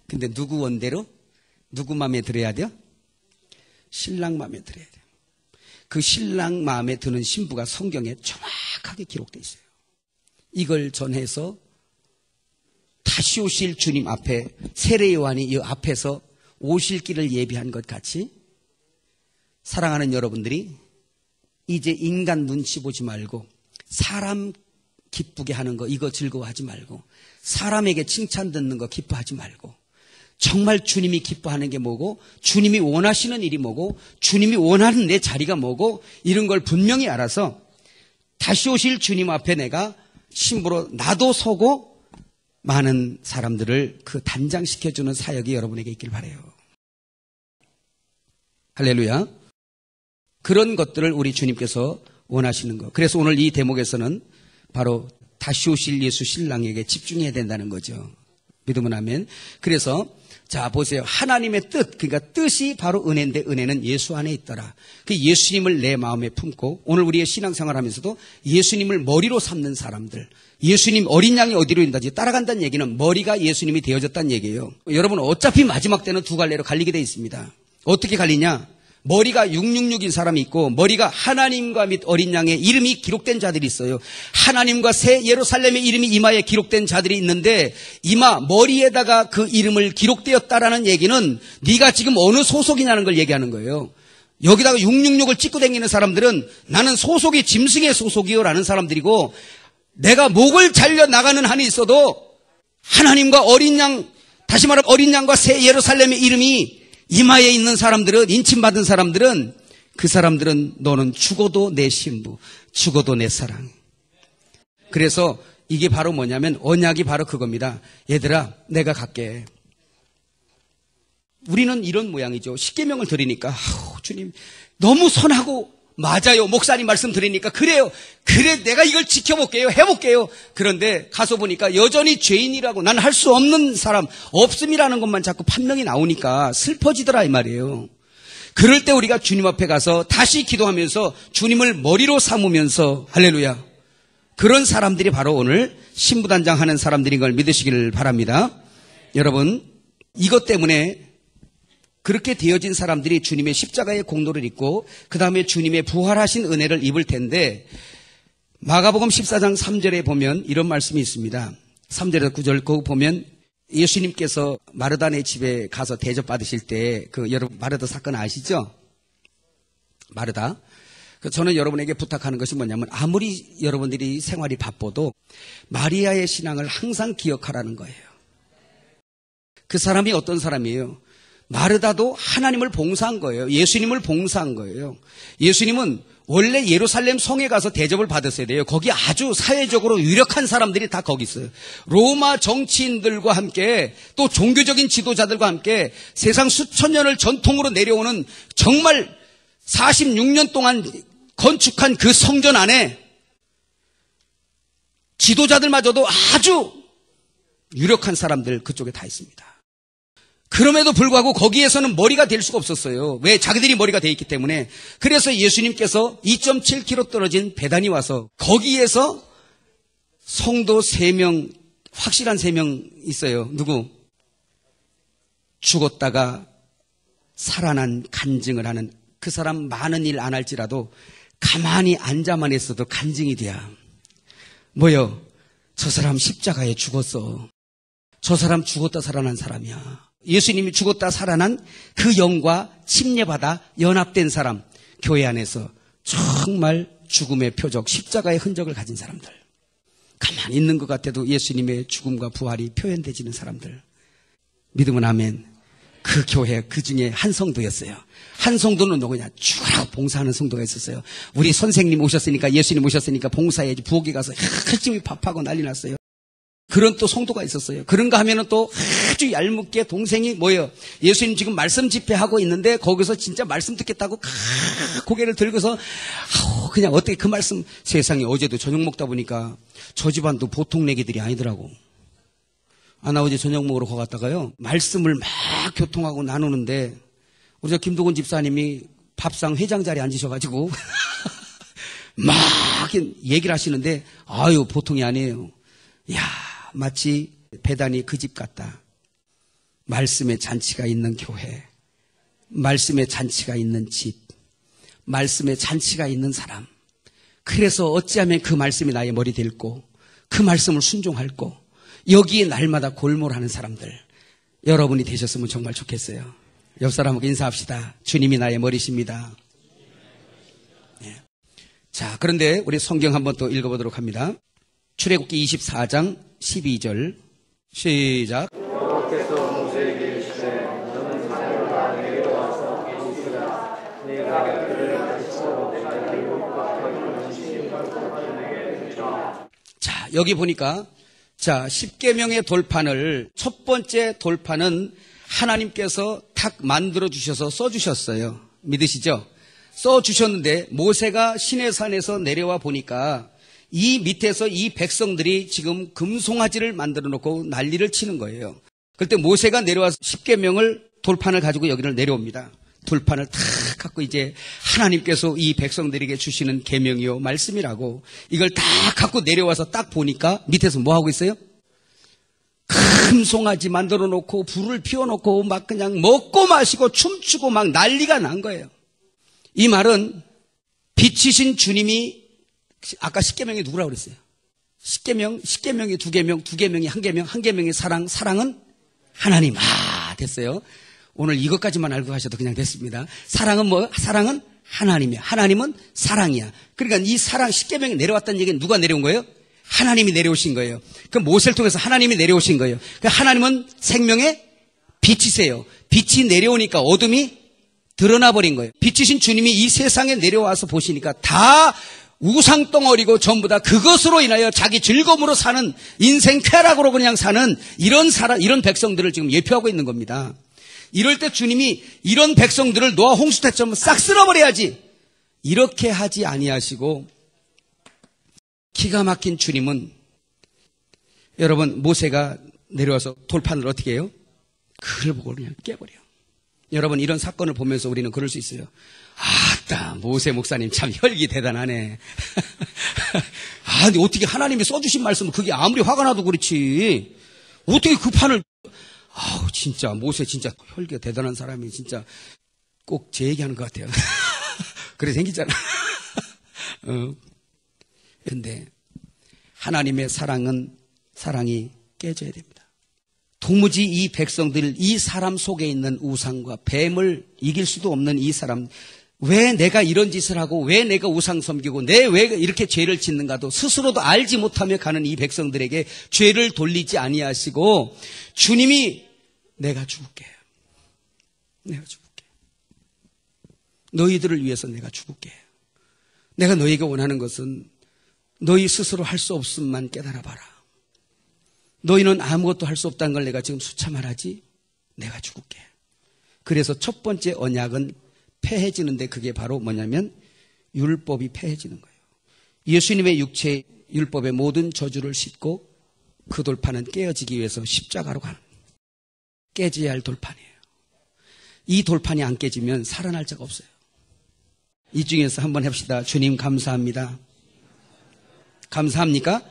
Speaker 1: 근데 누구 원대로? 누구 마음에 들어야 돼요? 신랑 마음에 들어야 돼요. 그 신랑 마음에 드는 신부가 성경에 정확하게 기록되어 있어요. 이걸 전해서 다시 오실 주님 앞에 세례 요한이 이 앞에서 오실 길을 예비한 것 같이 사랑하는 여러분들이 이제 인간 눈치 보지 말고 사람 기쁘게 하는 거 이거 즐거워하지 말고 사람에게 칭찬 듣는 거 기뻐하지 말고 정말 주님이 기뻐하는 게 뭐고 주님이 원하시는 일이 뭐고 주님이 원하는 내 자리가 뭐고 이런 걸 분명히 알아서 다시 오실 주님 앞에 내가 신부로 나도 서고 많은 사람들을 그 단장시켜주는 사역이 여러분에게 있길 바라요. 할렐루야. 그런 것들을 우리 주님께서 원하시는 거. 그래서 오늘 이 대목에서는 바로 다시 오실 예수 신랑에게 집중해야 된다는 거죠. 믿으면 아멘. 그래서 자 보세요. 하나님의 뜻, 그러니까 뜻이 바로 은혜인데 은혜는 예수 안에 있더라. 그 예수님을 내 마음에 품고 오늘 우리의 신앙생활 하면서도 예수님을 머리로 삼는 사람들, 예수님 어린 양이 어디로 인다지 따라간다는 얘기는 머리가 예수님이 되어졌다는 얘기예요. 여러분 어차피 마지막 때는 두 갈래로 갈리게 돼 있습니다. 어떻게 갈리냐? 머리가 666인 사람이 있고 머리가 하나님과 및 어린 양의 이름이 기록된 자들이 있어요. 하나님과 새 예루살렘의 이름이 이마에 기록된 자들이 있는데 이마 머리에다가 그 이름을 기록되었다라는 얘기는 네가 지금 어느 소속이냐는 걸 얘기하는 거예요. 여기다가 666을 찍고 다니는 사람들은 나는 소속이 짐승의 소속이요 라는 사람들이고 내가 목을 잘려 나가는 한이 있어도 하나님과 어린 양, 다시 말하면 어린 양과 새 예루살렘의 이름이 이마에 있는 사람들은, 인침받은 사람들은, 그 사람들은 너는 죽어도 내 신부, 죽어도 내 사랑. 그래서 이게 바로 뭐냐면 언약이 바로 그겁니다. 얘들아 내가 갈게. 우리는 이런 모양이죠. 십계명을 드리니까 주님 너무 선하고 맞아요. 목사님 말씀 드리니까 그래요. 그래 내가 이걸 지켜볼게요. 해볼게요. 그런데 가서 보니까 여전히 죄인이라고 난 할 수 없는 사람 없음이라는 것만 자꾸 판명이 나오니까 슬퍼지더라 이 말이에요. 그럴 때 우리가 주님 앞에 가서 다시 기도하면서 주님을 머리로 삼으면서 할렐루야. 그런 사람들이 바로 오늘 신부단장 하는 사람들인 걸 믿으시기를 바랍니다. 여러분 이것 때문에 그렇게 되어진 사람들이 주님의 십자가의 공로를 입고 그 다음에 주님의 부활하신 은혜를 입을 텐데 마가복음 14장 3절에 보면 이런 말씀이 있습니다. 3절에서 9절 거기 보면 예수님께서 마르다네 집에 가서 대접받으실 때 그 여러분 마르다 사건 아시죠? 마르다. 저는 여러분에게 부탁하는 것이 뭐냐면 아무리 여러분들이 생활이 바빠도 마리아의 신앙을 항상 기억하라는 거예요. 그 사람이 어떤 사람이에요? 마르다도 하나님을 봉사한 거예요. 예수님을 봉사한 거예요. 예수님은 원래 예루살렘 성에 가서 대접을 받았어야 돼요. 거기 아주 사회적으로 유력한 사람들이 다 거기 있어요. 로마 정치인들과 함께 또 종교적인 지도자들과 함께 세상 수천 년을 전통으로 내려오는 정말 46년 동안 건축한 그 성전 안에 지도자들마저도 아주 유력한 사람들 그쪽에 다 있습니다. 그럼에도 불구하고 거기에서는 머리가 될 수가 없었어요. 왜? 자기들이 머리가 돼 있기 때문에. 그래서 예수님께서 2.7km 떨어진 베단이 와서 거기에서 성도 3명, 확실한 3명 있어요. 누구? 죽었다가 살아난 간증을 하는, 그 사람 많은 일 안 할지라도 가만히 앉아만 있어도 간증이 돼야. 뭐요? 저 사람 십자가에 죽었어. 저 사람 죽었다 살아난 사람이야. 예수님이 죽었다 살아난 그 영과 침례받아 연합된 사람, 교회 안에서 정말 죽음의 표적, 십자가의 흔적을 가진 사람들, 가만히 있는 것 같아도 예수님의 죽음과 부활이 표현되지는 사람들, 믿으면 아멘. 그 교회 그 중에 한 성도였어요. 한 성도는 누구냐? 죽으라고 봉사하는 성도가 있었어요. 우리 선생님 오셨으니까, 예수님 오셨으니까 봉사해야지. 부엌에 가서 열심히 밥하고 난리 났어요. 그런 또 성도가 있었어요. 그런가 하면은 또 아주 얄밉게 동생이 뭐예요? 예수님 지금 말씀 집회하고 있는데 거기서 진짜 말씀 듣겠다고 고개를 들고서 그냥 어떻게 그 말씀, 세상에 어제도 저녁 먹다 보니까 저 집안도 보통 내기들이 아니더라고. 나 어제 저녁 먹으러 가갔다가요, 말씀을 막 교통하고 나누는데 우리 저 김도근 집사님이 밥상 회장 자리에 앉으셔가지고 막 얘기를 하시는데 아유 보통이 아니에요. 야, 마치 베단이 그 집 같다. 말씀의 잔치가 있는 교회, 말씀의 잔치가 있는 집, 말씀의 잔치가 있는 사람. 그래서 어찌하면 그 말씀이 나의 머리 될고 그 말씀을 순종할고 여기에 날마다 골몰하는 사람들, 여러분이 되셨으면 정말 좋겠어요. 옆 사람하고 인사합시다. 주님이 나의 머리십니다. 네. 자, 그런데 우리 성경 한번 또 읽어보도록 합니다. 출애굽기 24장 12절 시작.
Speaker 2: 여호와께서 모세에게 이르시되 너는 이스라엘과 내려와서 있으라. 내가 그들을 가르쳐 내가 일곱과 거듭난 시험을 내게 주라.
Speaker 1: 자, 여기 보니까 자, 10계명의 돌판을, 첫 번째 돌판은 하나님께서 탁 만들어 주셔서 써 주셨어요. 믿으시죠? 써 주셨는데 모세가 시내산에서 내려와 보니까 이 밑에서 이 백성들이 지금 금송아지를 만들어 놓고 난리를 치는 거예요. 그때 모세가 내려와서 10계명을 돌판을 가지고 여기를 내려옵니다. 돌판을 탁 갖고 이제 하나님께서 이 백성들에게 주시는 계명이요 말씀이라고 이걸 다 갖고 내려와서 딱 보니까 밑에서 뭐 하고 있어요? 금송아지 만들어 놓고 불을 피워 놓고 막 그냥 먹고 마시고 춤추고 막 난리가 난 거예요. 이 말은 빛이신 주님이, 아까 10계명이 누구라고 그랬어요? 10계명이 2계명, 2계명이 1계명, 1계명이 사랑, 사랑은 하나님. 됐어요. 오늘 이것까지만 알고 가셔도 그냥 됐습니다. 사랑은 뭐? 사랑은 하나님이야. 하나님은 사랑이야. 그러니까 이 사랑 10계명이 내려왔다는 얘기는 누가 내려온 거예요? 하나님이 내려오신 거예요. 그 모세를 통해서 하나님이 내려오신 거예요. 그러니까 하나님은 생명의 빛이세요. 빛이 내려오니까 어둠이 드러나 버린 거예요. 빛이신 주님이 이 세상에 내려와서 보시니까 다 우상덩어리고 전부 다 그것으로 인하여 자기 즐거움으로 사는, 인생 쾌락으로 그냥 사는 이런 사람, 이런 백성들을 지금 예표하고 있는 겁니다. 이럴 때 주님이 이런 백성들을 노아 홍수 때처럼 싹 쓸어버려야지, 이렇게 하지 아니하시고 기가 막힌 주님은, 여러분, 모세가 내려와서 돌판을 어떻게 해요? 그걸 보고 그냥 깨버려요. 여러분, 이런 사건을 보면서 우리는 그럴 수 있어요. 아따, 모세 목사님 참 혈기 대단하네. 근데 어떻게 하나님이 써주신 말씀은 그게 아무리 화가 나도 그렇지, 어떻게 그 판을, 진짜 모세 진짜 혈기가 대단한 사람이 진짜 꼭 제 얘기하는 것 같아요. 그래 생기잖아. 그런데 하나님의 사랑이 깨져야 됩니다. 도무지 이 백성들, 이 사람 속에 있는 우상과 뱀을 이길 수도 없는 이 사람, 왜 내가 이런 짓을 하고 왜 내가 우상 섬기고 왜 이렇게 죄를 짓는가도 스스로도 알지 못하며 가는 이 백성들에게 죄를 돌리지 아니하시고 주님이 내가 죽을게. 너희들을 위해서 내가 죽을게. 내가 너희에게 원하는 것은 너희 스스로 할 수 없음만 깨달아봐라. 너희는 아무것도 할 수 없다는 걸 내가 지금 수차 말하지. 내가 죽을게. 그래서 첫 번째 언약은 폐해지는데, 그게 바로 뭐냐면 율법이 폐해지는 거예요. 예수님의 육체 율법의 모든 저주를 싣고 그 돌판은 깨어지기 위해서 십자가로 가는 거예요. 깨져야 할 돌판이에요. 이 돌판이 안 깨지면 살아날 자가 없어요. 이 중에서 한번 해봅시다. 주님 감사합니다. 감사합니까?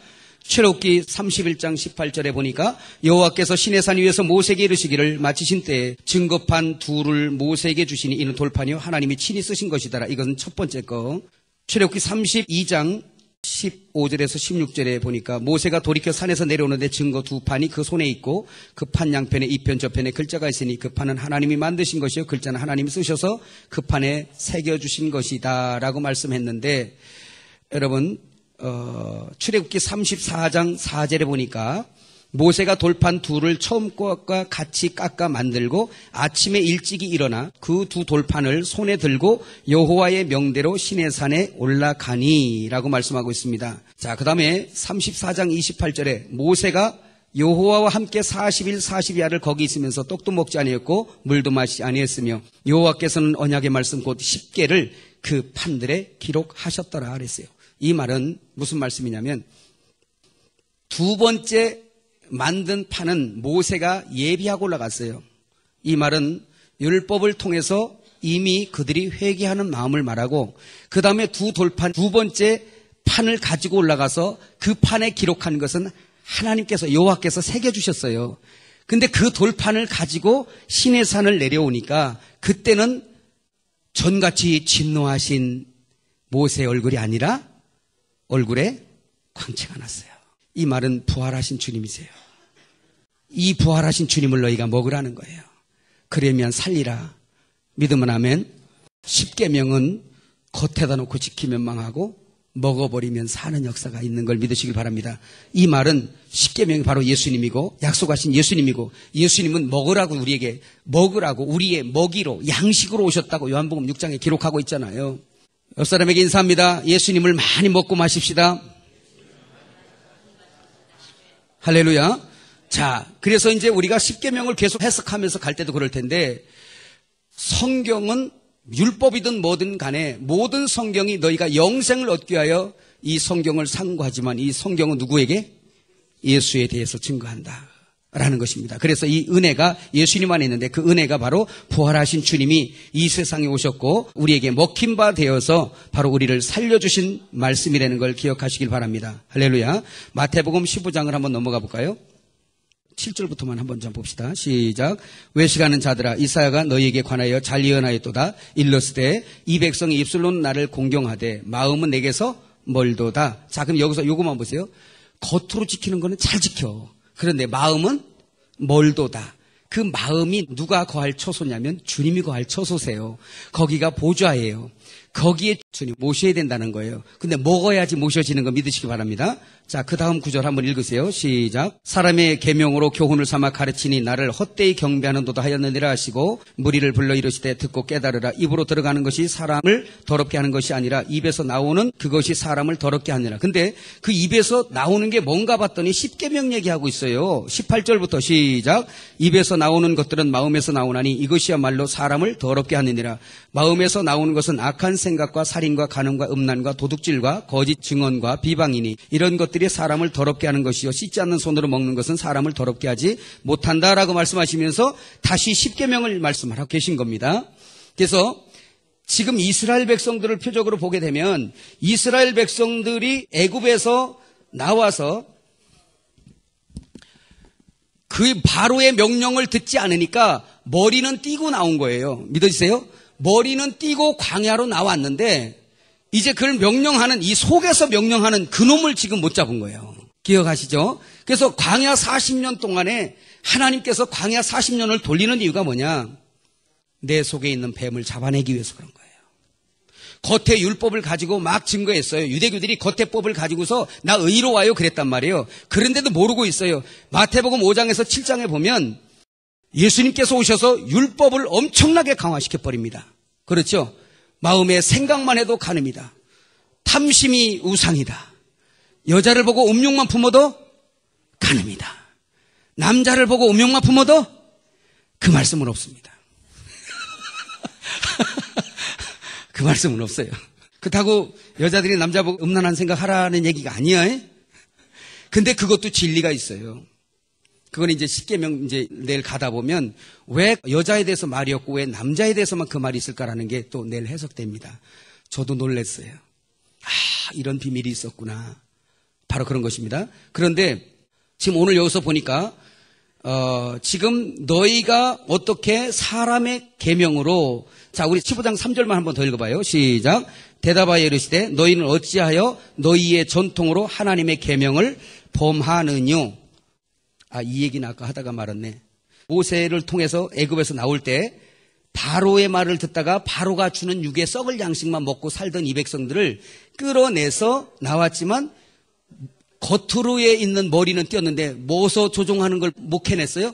Speaker 1: 출애굽기 31장 18절에 보니까 여호와께서 시내산 위에서 모세에게 이르시기를 마치신 때에 증거판 둘을 모세에게 주시니 이는 돌판이요 하나님이 친히 쓰신 것이더라. 이것은 첫 번째 거. 출애굽기 32장 15절에서 16절에 보니까 모세가 돌이켜 산에서 내려오는데 증거 두 판이 그 손에 있고 그 판 양편에 이편 저편에 글자가 있으니 그 판은 하나님이 만드신 것이요 글자는 하나님이 쓰셔서 그 판에 새겨주신 것이다 라고 말씀했는데, 여러분 출애굽기 34장 4절에 보니까 모세가 돌판 둘을 처음 것과 같이 깎아 만들고 아침에 일찍이 일어나 그 두 돌판을 손에 들고 여호와의 명대로 시내산에 올라가니 라고 말씀하고 있습니다. 자, 그 다음에 34장 28절에 모세가 여호와와 함께 40일 40야를 거기 있으면서 떡도 먹지 아니했고 물도 마시지 아니했으며 여호와께서는 언약의 말씀 곧 10개를 그 판들에 기록하셨더라 그랬어요. 이 말은 무슨 말씀이냐면 두 번째 만든 판은 모세가 예비하고 올라갔어요. 이 말은 율법을 통해서 이미 그들이 회개하는 마음을 말하고 그 다음에 두 번째 판을 가지고 올라가서 그 판에 기록한 것은 하나님께서 여호와께서 새겨주셨어요. 근데 그 돌판을 가지고 시내산을 내려오니까 그때는 전같이 진노하신 모세의 얼굴이 아니라 얼굴에 광채가 났어요. 이 말은 부활하신 주님이세요. 이 부활하신 주님을 너희가 먹으라는 거예요. 그러면 살리라. 믿으면 아멘. 십계명은 겉에다 놓고 지키면 망하고 먹어버리면 사는 역사가 있는 걸 믿으시길 바랍니다. 이 말은 십계명이 바로 예수님이고 약속하신 예수님이고 예수님은 먹으라고 우리에게 먹으라고 우리의 먹이로 양식으로 오셨다고 요한복음 6장에 기록하고 있잖아요. 옆 사람에게 인사합니다. 예수님을 많이 먹고 마십시다. 할렐루야. 자, 그래서 이제 우리가 십계명을 계속 해석하면서 갈 때도 그럴 텐데 성경은 율법이든 뭐든 간에 모든 성경이 너희가 영생을 얻기 위하여 이 성경을 상고하지만 이 성경은 누구에게? 예수에 대해서 증거한다 라는 것입니다. 그래서 이 은혜가 예수님 안에 있는데 그 은혜가 바로 부활하신 주님이 이 세상에 오셨고 우리에게 먹힌 바 되어서 바로 우리를 살려주신 말씀이라는 걸 기억하시길 바랍니다. 할렐루야. 마태복음 15장을 한번 넘어가 볼까요? 7절부터만 한번 좀 봅시다. 시작. 외식하는 자들아 이사야가 너희에게 관하여 잘 예언하였도다. 일렀으되 이 백성이 입술로는 나를 공경하되 마음은 내게서 멀도다. 자, 그럼 여기서 요거만 보세요. 겉으로 지키는 거는 잘 지켜. 그런데 마음은 멀도다. 그 마음이 누가 거할 처소냐면 주님이 거할 처소세요. 거기가 보좌예요. 거기에 주님 모셔야 된다는 거예요. 근데 먹어야지 모셔지는 거 믿으시기 바랍니다. 자, 그 다음 구절 한번 읽으세요. 시작. 사람의 계명으로 교훈을 삼아 가르치니 나를 헛되이 경배하는도다 하였느니라 하시고 무리를 불러 이르시되 듣고 깨달으라. 입으로 들어가는 것이 사람을 더럽게 하는 것이 아니라 입에서 나오는 그것이 사람을 더럽게 하느니라. 근데 그 입에서 나오는 게 뭔가 봤더니 십계명 얘기하고 있어요. 18절부터 시작. 입에서 나오는 것들은 마음에서 나오나니 이것이야말로 사람을 더럽게 하느니라. 마음에서 나오는 것은 악한 생각과 살인과 간음과 음란과 도둑질과 거짓 증언과 비방이니 이런 것들이 사람을 더럽게 하는 것이요 씻지 않는 손으로 먹는 것은 사람을 더럽게 하지 못한다라고 말씀하시면서 다시 십계명을 말씀하고 계신 겁니다. 그래서 지금 이스라엘 백성들을 표적으로 보게 되면 이스라엘 백성들이 애굽에서 나와서 그 바로의 명령을 듣지 않으니까 머리는 띄고 나온 거예요. 믿어지세요? 머리는 띄고 광야로 나왔는데 이제 그걸 명령하는 이 속에서 명령하는 그놈을 지금 못 잡은 거예요. 기억하시죠? 그래서 광야 40년 동안에 하나님께서 광야 40년을 돌리는 이유가 뭐냐? 내 속에 있는 뱀을 잡아내기 위해서 그런 거예요. 겉에 율법을 가지고 막 증거했어요. 유대교들이 겉에 법을 가지고서 나 의로워요 그랬단 말이에요. 그런데도 모르고 있어요. 마태복음 5장에서 7장에 보면 예수님께서 오셔서 율법을 엄청나게 강화시켜 버립니다. 그렇죠? 마음의 생각만 해도 간음이다. 탐심이 우상이다. 여자를 보고 음욕만 품어도 간음이다. 남자를 보고 음욕만 품어도 그 말씀은 없습니다. 그 말씀은 없어요. 그렇다고 여자들이 남자 보고 음란한 생각 하라는 얘기가 아니에요. 근데 그것도 진리가 있어요. 그건 이제 십계명 이제 내일 가다 보면 왜 여자에 대해서 말이 없고 왜 남자에 대해서만 그 말이 있을까라는 게 또 내일 해석됩니다. 저도 놀랐어요. 이런 비밀이 있었구나. 바로 그런 것입니다. 그런데 지금 오늘 여기서 보니까 지금 너희가 어떻게 사람의 계명으로, 자, 우리 15장 3절만 한번 더 읽어봐요. 시작. 대답하여 이르시되 너희는 어찌하여 너희의 전통으로 하나님의 계명을 범하느뇨. 이 얘기는 아까 하다가 말았네. 모세를 통해서 애굽에서 나올 때 바로의 말을 듣다가 바로가 주는 육의 썩을 양식만 먹고 살던 이 백성들을 끌어내서 나왔지만 겉으로에 있는 머리는 띄었는데 뭐서 조종하는 걸 못 해냈어요?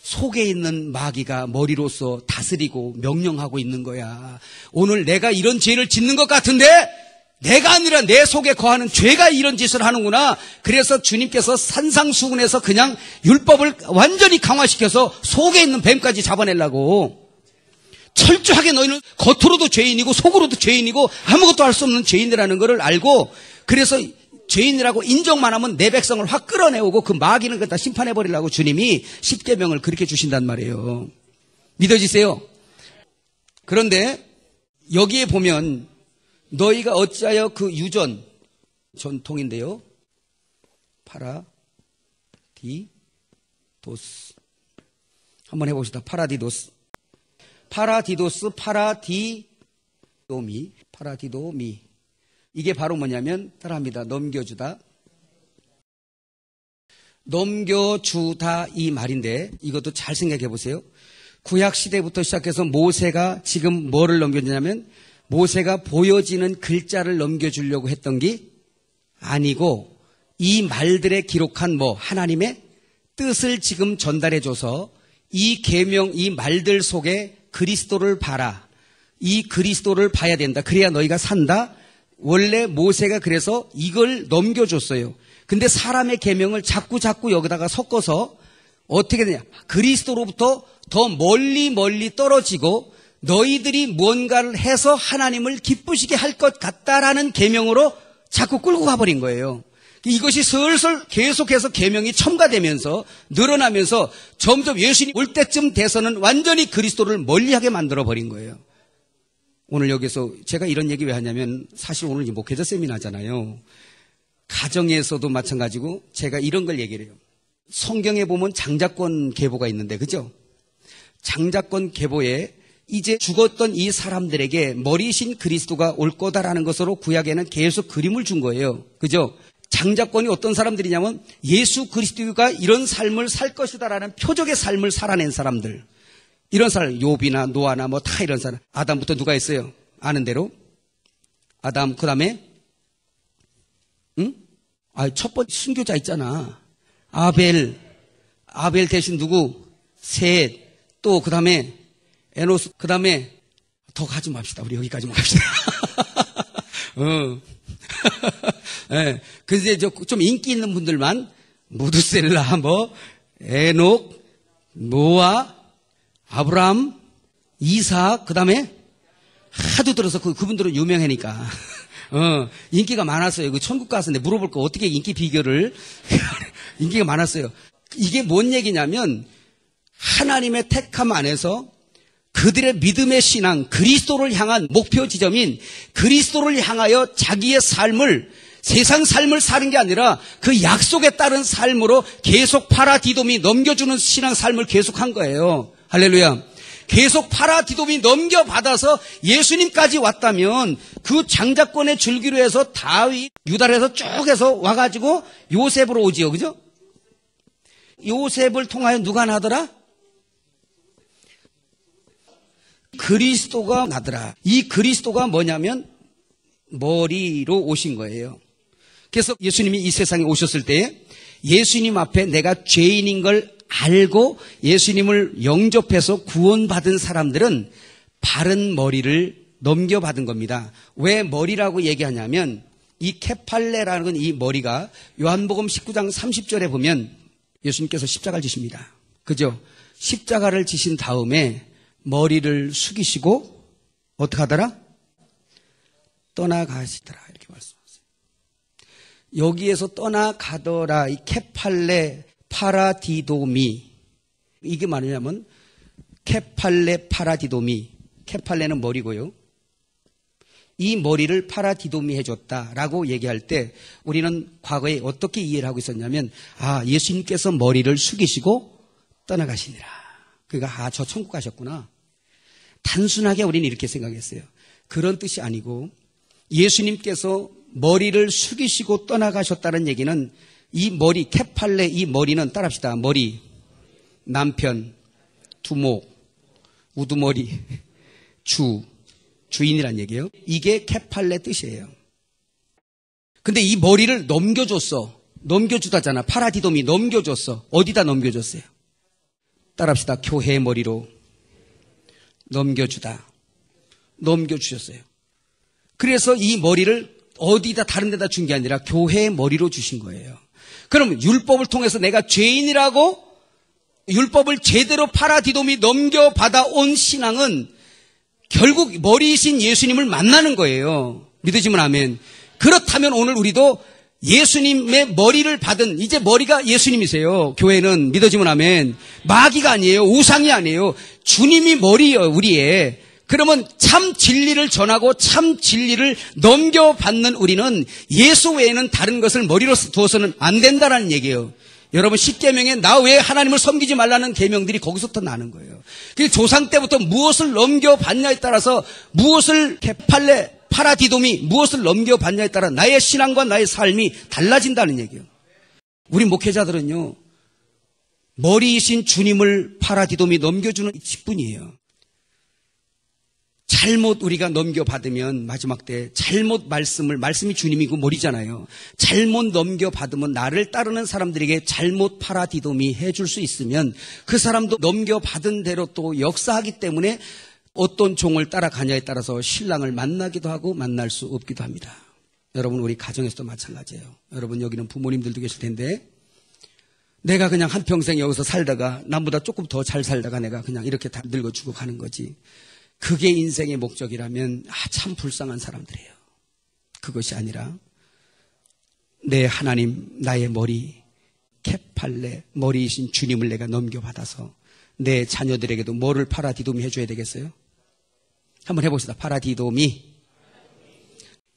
Speaker 1: 속에 있는 마귀가 머리로서 다스리고 명령하고 있는 거야. 오늘 내가 이런 죄를 짓는 것 같은데 내가 아니라 내 속에 거하는 죄가 이런 짓을 하는구나. 그래서 주님께서 산상수훈에서 그냥 율법을 완전히 강화시켜서 속에 있는 뱀까지 잡아내려고. 철저하게 너희는 겉으로도 죄인이고 속으로도 죄인이고 아무것도 할 수 없는 죄인이라는 것을 알고, 그래서 죄인이라고 인정만 하면 내 백성을 확 끌어내오고 그 마귀는 갖다 심판해버리려고 주님이 십계명을 그렇게 주신단 말이에요. 믿어지세요? 그런데 여기에 보면 너희가 어찌하여 그 유전, 전통인데요. 파라디도스. 한번 해봅시다. 파라디도스. 파라디도미. 이게 바로 뭐냐면 따라합니다. 넘겨주다 이 말인데 이것도 잘 생각해 보세요. 구약 시대부터 시작해서 모세가 지금 뭐를 넘겨주냐면 모세가 보여지는 글자를 넘겨주려고 했던 게 아니고 이 말들에 기록한 하나님의 뜻을 지금 전달해줘서 이 계명, 이 말들 속에 그리스도를 봐라. 이 그리스도를 봐야 된다. 그래야 너희가 산다. 원래 모세가 그래서 이걸 넘겨줬어요. 근데 사람의 계명을 자꾸 여기다가 섞어서 어떻게 되냐. 그리스도로부터 더 멀리 떨어지고 너희들이 무언가를 해서 하나님을 기쁘시게 할 것 같다라는 계명으로 자꾸 끌고 가버린 거예요. 이것이 슬슬 계속해서 계명이 첨가되면서 늘어나면서 점점 예수님 올 때쯤 돼서는 완전히 그리스도를 멀리하게 만들어버린 거예요. 오늘 여기서 제가 이런 얘기 왜 하냐면 사실 오늘 목회자 세미나잖아요. 가정에서도 마찬가지고 제가 이런 걸 얘기를 해요. 성경에 보면 장자권 계보가 있는데 그죠? 장자권 계보에 이제 죽었던 이 사람들에게 머리신 그리스도가 올 거다라는 것으로 구약에는 계속 그림을 준 거예요. 그죠? 장자권이 어떤 사람들이냐면 예수 그리스도가 이런 삶을 살 것이다라는 표적의 삶을 살아낸 사람들. 이런 사람, 욥이나 노아나 다 이런 사람. 아담부터 누가 있어요? 아는 대로. 아담, 그 다음에, 첫 번째 순교자 있잖아. 아벨 대신 누구? 셋. 또, 그 다음에, 에노스, 그 다음에, 더 가지 맙시다. 우리 여기까지만 갑시다. 네. 그래서 좀 인기 있는 분들만, 무드셀라, 에녹, 노아, 아브라함, 이삭, 그 다음에 하도 들어서 그분들은 유명하니까 인기가 많았어요. 그 천국 가서 물어볼 거 어떻게 인기 비결을 인기가 많았어요. 이게 뭔 얘기냐면 하나님의 택함 안에서 그들의 믿음의 신앙, 그리스도를 향한 목표 지점인 그리스도를 향하여 자기의 삶을 세상 삶을 사는 게 아니라 그 약속에 따른 삶으로 계속 파라디돔이 넘겨주는 신앙 삶을 계속한 거예요. 할렐루야. 계속 파라디돔이 넘겨받아서 예수님까지 왔다면 그 장자권의 줄기로 해서 다윗, 유다에서 쭉 해서 와가지고 요셉으로 오지요. 그죠? 요셉을 통하여 누가 나더라? 그리스도가 나더라. 이 그리스도가 뭐냐면 머리로 오신 거예요. 그래서 예수님이 이 세상에 오셨을 때 예수님 앞에 내가 죄인인 걸 알고 예수님을 영접해서 구원받은 사람들은 바른 머리를 넘겨받은 겁니다. 왜 머리라고 얘기하냐면 이 케팔레라는 이 머리가 요한복음 19장 30절에 보면 예수님께서 십자가를 지십니다. 그죠? 십자가를 지신 다음에 머리를 숙이시고 어떻게 하더라? 떠나가시더라 이렇게 말씀하세요. 여기에서 떠나가더라 이 케팔레 파라디도미. 이게 뭐냐면 케팔레 파라디도미. 케팔레는 머리고요. 이 머리를 파라디도미 해줬다라고 얘기할 때 우리는 과거에 어떻게 이해를 하고 있었냐면, 아, 예수님께서 머리를 숙이시고 떠나가시니라. 그러니까 저 천국 가셨구나. 단순하게 우리는 이렇게 생각했어요. 그런 뜻이 아니고 예수님께서 머리를 숙이시고 떠나가셨다는 얘기는 이 머리, 케팔레, 이 머리는 따라합시다. 머리, 남편, 두목, 우두머리, 주인이란 얘기예요. 이게 케팔레 뜻이에요. 근데 이 머리를 넘겨줬어. 넘겨주다잖아. 파라디돔이 넘겨줬어. 어디다 넘겨줬어요? 따라합시다. 교회의 머리로 넘겨주다. 넘겨주셨어요. 그래서 이 머리를 어디다 다른 데다 준 게 아니라 교회의 머리로 주신 거예요. 그럼 율법을 통해서 내가 죄인이라고 율법을 제대로 파라디돔이 넘겨받아 온 신앙은 결국 머리이신 예수님을 만나는 거예요. 믿으시면 아멘. 그렇다면 오늘 우리도 예수님의 머리를 받은, 이제 머리가 예수님이세요. 교회는. 믿어지면 아멘. 마귀가 아니에요. 우상이 아니에요. 주님이 머리예요, 우리의. 그러면 참 진리를 전하고 참 진리를 넘겨받는 우리는 예수 외에는 다른 것을 머리로 두어서는 안 된다라는 얘기예요. 여러분, 10계명에 나 외에 하나님을 섬기지 말라는 계명들이 거기서부터 나는 거예요. 그 조상 때부터 무엇을 넘겨받냐에 따라서, 무엇을 케팔레 파라디돔이 무엇을 넘겨받냐에 따라 나의 신앙과 나의 삶이 달라진다는 얘기예요. 우리 목회자들은요, 머리이신 주님을 파라디돔이 넘겨주는 직분이에요. 잘못 우리가 넘겨받으면 마지막 때 잘못 말씀이 주님이고 머리잖아요. 잘못 넘겨받으면 나를 따르는 사람들에게 잘못 파라디돔이 해줄 수 있으면 그 사람도 넘겨받은 대로 또 역사하기 때문에 어떤 종을 따라가냐에 따라서 신랑을 만나기도 하고 만날 수 없기도 합니다. 여러분, 우리 가정에서도 마찬가지예요. 여러분, 여기는 부모님들도 계실 텐데 내가 그냥 한평생 여기서 살다가 남보다 조금 더 잘 살다가 내가 그냥 이렇게 다 늙어 죽어 가는 거지. 그게 인생의 목적이라면 참 불쌍한 사람들이에요. 그것이 아니라 내 하나님, 나의 머리, 케팔레, 머리이신 주님을 내가 넘겨받아서 내 자녀들에게도 뭐를 파라디돔이 해줘야 되겠어요? 한번 해봅시다. 파라디돔이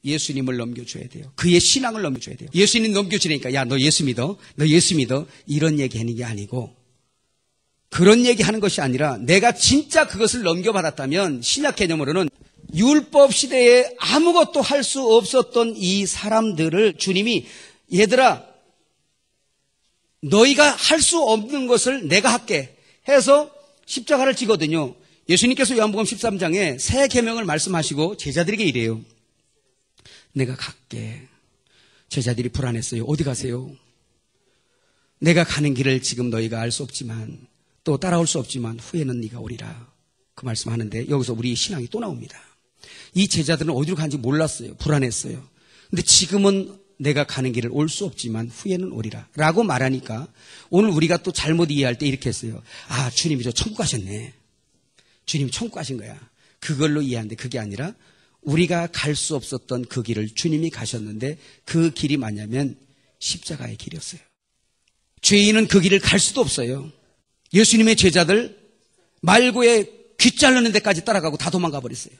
Speaker 1: 예수님을 넘겨줘야 돼요. 그의 신앙을 넘겨줘야 돼요. 예수님 넘겨주니까 야, 너 예수 믿어? 너 예수 믿어? 이런 얘기하는 게 아니고, 그런 얘기하는 것이 아니라 내가 진짜 그것을 넘겨받았다면 신약 개념으로는 율법 시대에 아무것도 할 수 없었던 이 사람들을 주님이, 얘들아, 너희가 할 수 없는 것을 내가 할게 해서 십자가를 지거든요. 예수님께서 요한복음 13장에 새 계명을 말씀하시고 제자들에게 이래요. 내가 갈게. 제자들이 불안했어요. 어디 가세요? 내가 가는 길을 지금 너희가 알 수 없지만, 또 따라올 수 없지만 후에는 네가 오리라. 그 말씀하는데 여기서 우리 신앙이 또 나옵니다. 이 제자들은 어디로 가는지 몰랐어요. 불안했어요. 근데 지금은 내가 가는 길을 올 수 없지만 후에는 오리라 라고 말하니까 오늘 우리가 또 잘못 이해할 때 이렇게 했어요. 아, 주님이 저 천국 가셨네. 주님이 천국 가신 거야. 그걸로 이해하는데 그게 아니라 우리가 갈 수 없었던 그 길을 주님이 가셨는데 그 길이 뭐냐면 십자가의 길이었어요. 죄인은 그 길을 갈 수도 없어요. 예수님의 제자들 말고에 귀 자르는 데까지 따라가고 다 도망가 버렸어요.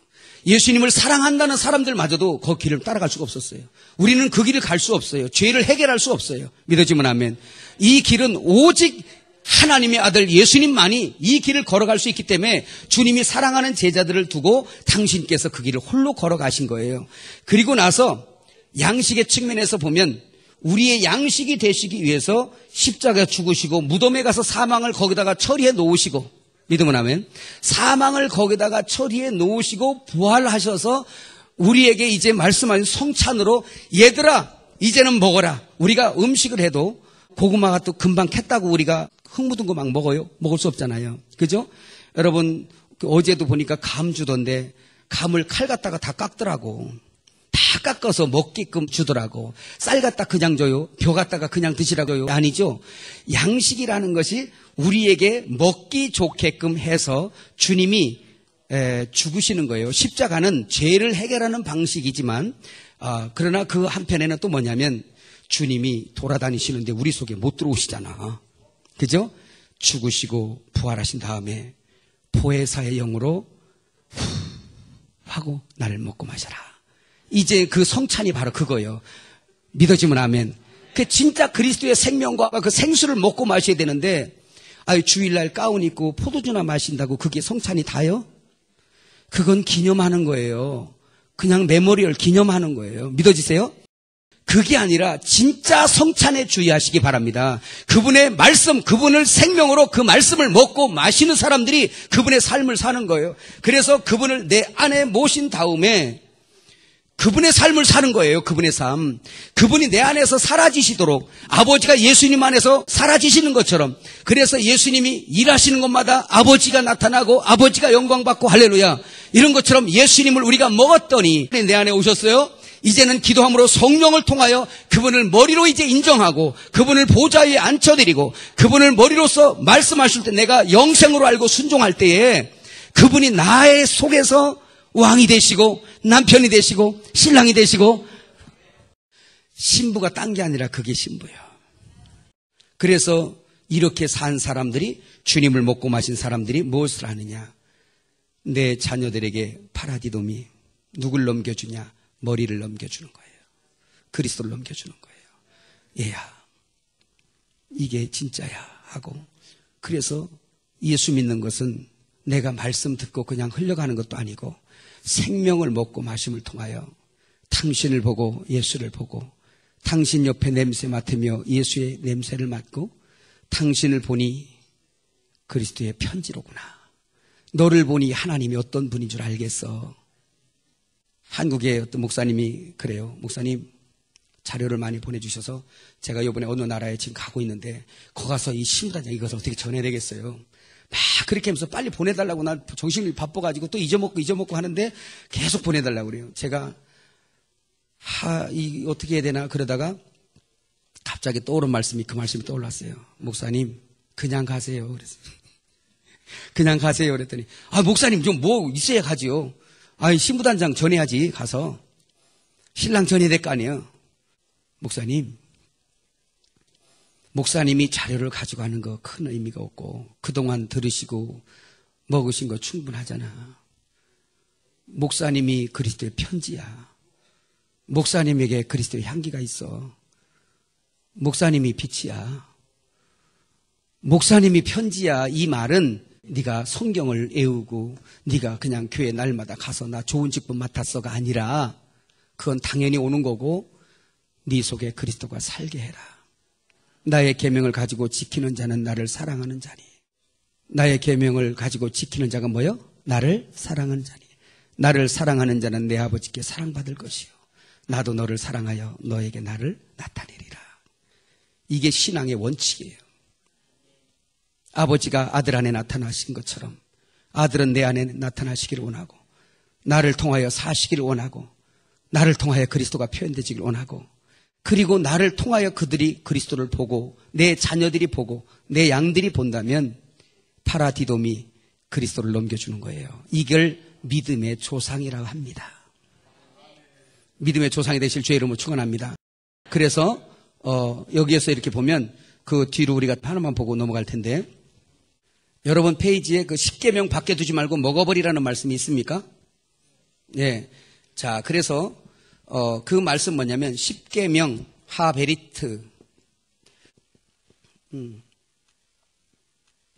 Speaker 1: 예수님을 사랑한다는 사람들마저도 그 길을 따라갈 수가 없었어요. 우리는 그 길을 갈 수 없어요. 죄를 해결할 수 없어요. 믿어지면 아멘. 이 길은 오직 하나님의 아들 예수님만이 이 길을 걸어갈 수 있기 때문에 주님이 사랑하는 제자들을 두고 당신께서 그 길을 홀로 걸어가신 거예요. 그리고 나서 양식의 측면에서 보면 우리의 양식이 되시기 위해서 십자가에 죽으시고 무덤에 가서 사망을 거기다가 처리해 놓으시고, 믿으면 아멘. 사망을 거기다가 처리해 놓으시고 부활하셔서 우리에게 이제 말씀하신 성찬으로 얘들아 이제는 먹어라. 우리가 음식을 해도 고구마가 또 금방 캤다고 우리가 흙 묻은 거 막 먹어요? 먹을 수 없잖아요. 그죠? 여러분, 어제도 보니까 감 주던데 감을 칼 갖다가 다 깎더라고. 다 깎아서 먹게끔 주더라고. 쌀 갖다 그냥 줘요? 벼 갖다가 그냥 드시라고요? 아니죠. 양식이라는 것이 우리에게 먹기 좋게끔 해서 주님이 죽으시는 거예요. 십자가는 죄를 해결하는 방식이지만 그러나 그 한편에는 또 뭐냐면 주님이 돌아다니시는데 우리 속에 못 들어오시잖아. 그죠? 죽으시고 부활하신 다음에 보혜사의 영으로 후 하고 나를 먹고 마셔라. 이제 그 성찬이 바로 그거예요. 믿어지면 아멘. 그 진짜 그리스도의 생명과 그 생수를 먹고 마셔야 되는데, 아유, 주일날 가운 입고 포도주나 마신다고 그게 성찬이 다요? 그건 기념하는 거예요. 그냥 메모리얼 기념하는 거예요. 믿어지세요? 그게 아니라 진짜 성찬에 주의하시기 바랍니다. 그분의 말씀, 그분을 생명으로 그 말씀을 먹고 마시는 사람들이 그분의 삶을 사는 거예요. 그래서 그분을 내 안에 모신 다음에 그분의 삶을 사는 거예요. 그분의 삶. 그분이 내 안에서 사라지시도록, 아버지가 예수님 안에서 사라지시는 것처럼, 그래서 예수님이 일하시는 곳마다 아버지가 나타나고 아버지가 영광받고 할렐루야, 이런 것처럼 예수님을 우리가 먹었더니 내 안에 오셨어요. 이제는 기도함으로 성령을 통하여 그분을 머리로 이제 인정하고 그분을 보좌 위에 앉혀드리고 그분을 머리로서 말씀하실 때 내가 영생으로 알고 순종할 때에 그분이 나의 속에서 왕이 되시고 남편이 되시고 신랑이 되시고, 신부가 딴 게 아니라 그게 신부예요. 그래서 이렇게 산 사람들이, 주님을 먹고 마신 사람들이 무엇을 하느냐? 내 자녀들에게 파라디돔이 누굴 넘겨주냐? 머리를 넘겨주는 거예요. 그리스도를 넘겨주는 거예요. 얘야, 이게 진짜야 하고. 그래서 예수 믿는 것은 내가 말씀 듣고 그냥 흘러가는 것도 아니고 생명을 먹고 마심을 통하여 당신을 보고 예수를 보고, 당신 옆에 냄새 맡으며 예수의 냄새를 맡고, 당신을 보니 그리스도의 편지로구나. 너를 보니 하나님이 어떤 분인 줄 알겠어. 한국의 어떤 목사님이 그래요. 목사님, 자료를 많이 보내주셔서 제가 이번에 어느 나라에 지금 가고 있는데 거기 가서 이 신부단장 이것을 어떻게 전해야 되겠어요. 막 그렇게 하면서 빨리 보내달라고, 나 정신이 바빠가지고 또 잊어먹고 하는데 계속 보내달라고 그래요. 제가 어떻게 해야 되나 그러다가 갑자기 떠오른 말씀이, 그 말씀이 떠올랐어요. 목사님, 그냥 가세요. 그래서 그냥 가세요. 그랬더니, 목사님 좀 뭐 있어야 가지요. 신부단장 전해야지. 가서 신랑 전해야 될 거 아니에요. 목사님이 자료를 가지고 하는 거 큰 의미가 없고 그동안 들으시고 먹으신 거 충분하잖아. 목사님이 그리스도의 편지야. 목사님에게 그리스도의 향기가 있어. 목사님이 빛이야. 목사님이 편지야. 이 말은 네가 성경을 외우고 네가 그냥 교회 날마다 가서 나 좋은 직분 맡았어가 아니라, 그건 당연히 오는 거고 네 속에 그리스도가 살게 해라. 나의 계명을 가지고 지키는 자는 나를 사랑하는 자니. 나의 계명을 가지고 지키는 자가 뭐요? 나를 사랑하는 자니. 나를 사랑하는 자는 내 아버지께 사랑받을 것이요, 나도 너를 사랑하여 너에게 나를 나타내리라. 이게 신앙의 원칙이에요. 아버지가 아들 안에 나타나신 것처럼 아들은 내 안에 나타나시기를 원하고, 나를 통하여 사시기를 원하고, 나를 통하여 그리스도가 표현되기를 원하고, 그리고 나를 통하여 그들이 그리스도를 보고 내 자녀들이 보고 내 양들이 본다면 파라디돔이 그리스도를 넘겨주는 거예요. 이걸 믿음의 조상이라고 합니다. 믿음의 조상이 되실 주의 이름으로 축원합니다. 그래서 여기에서 이렇게 보면 그 뒤로 우리가 하나만 보고 넘어갈 텐데, 여러분 페이지에 그 10계명 밖에 두지 말고 먹어버리라는 말씀이 있습니까? 예. 자, 그래서 그 말씀 뭐냐면 10계명 하베리트.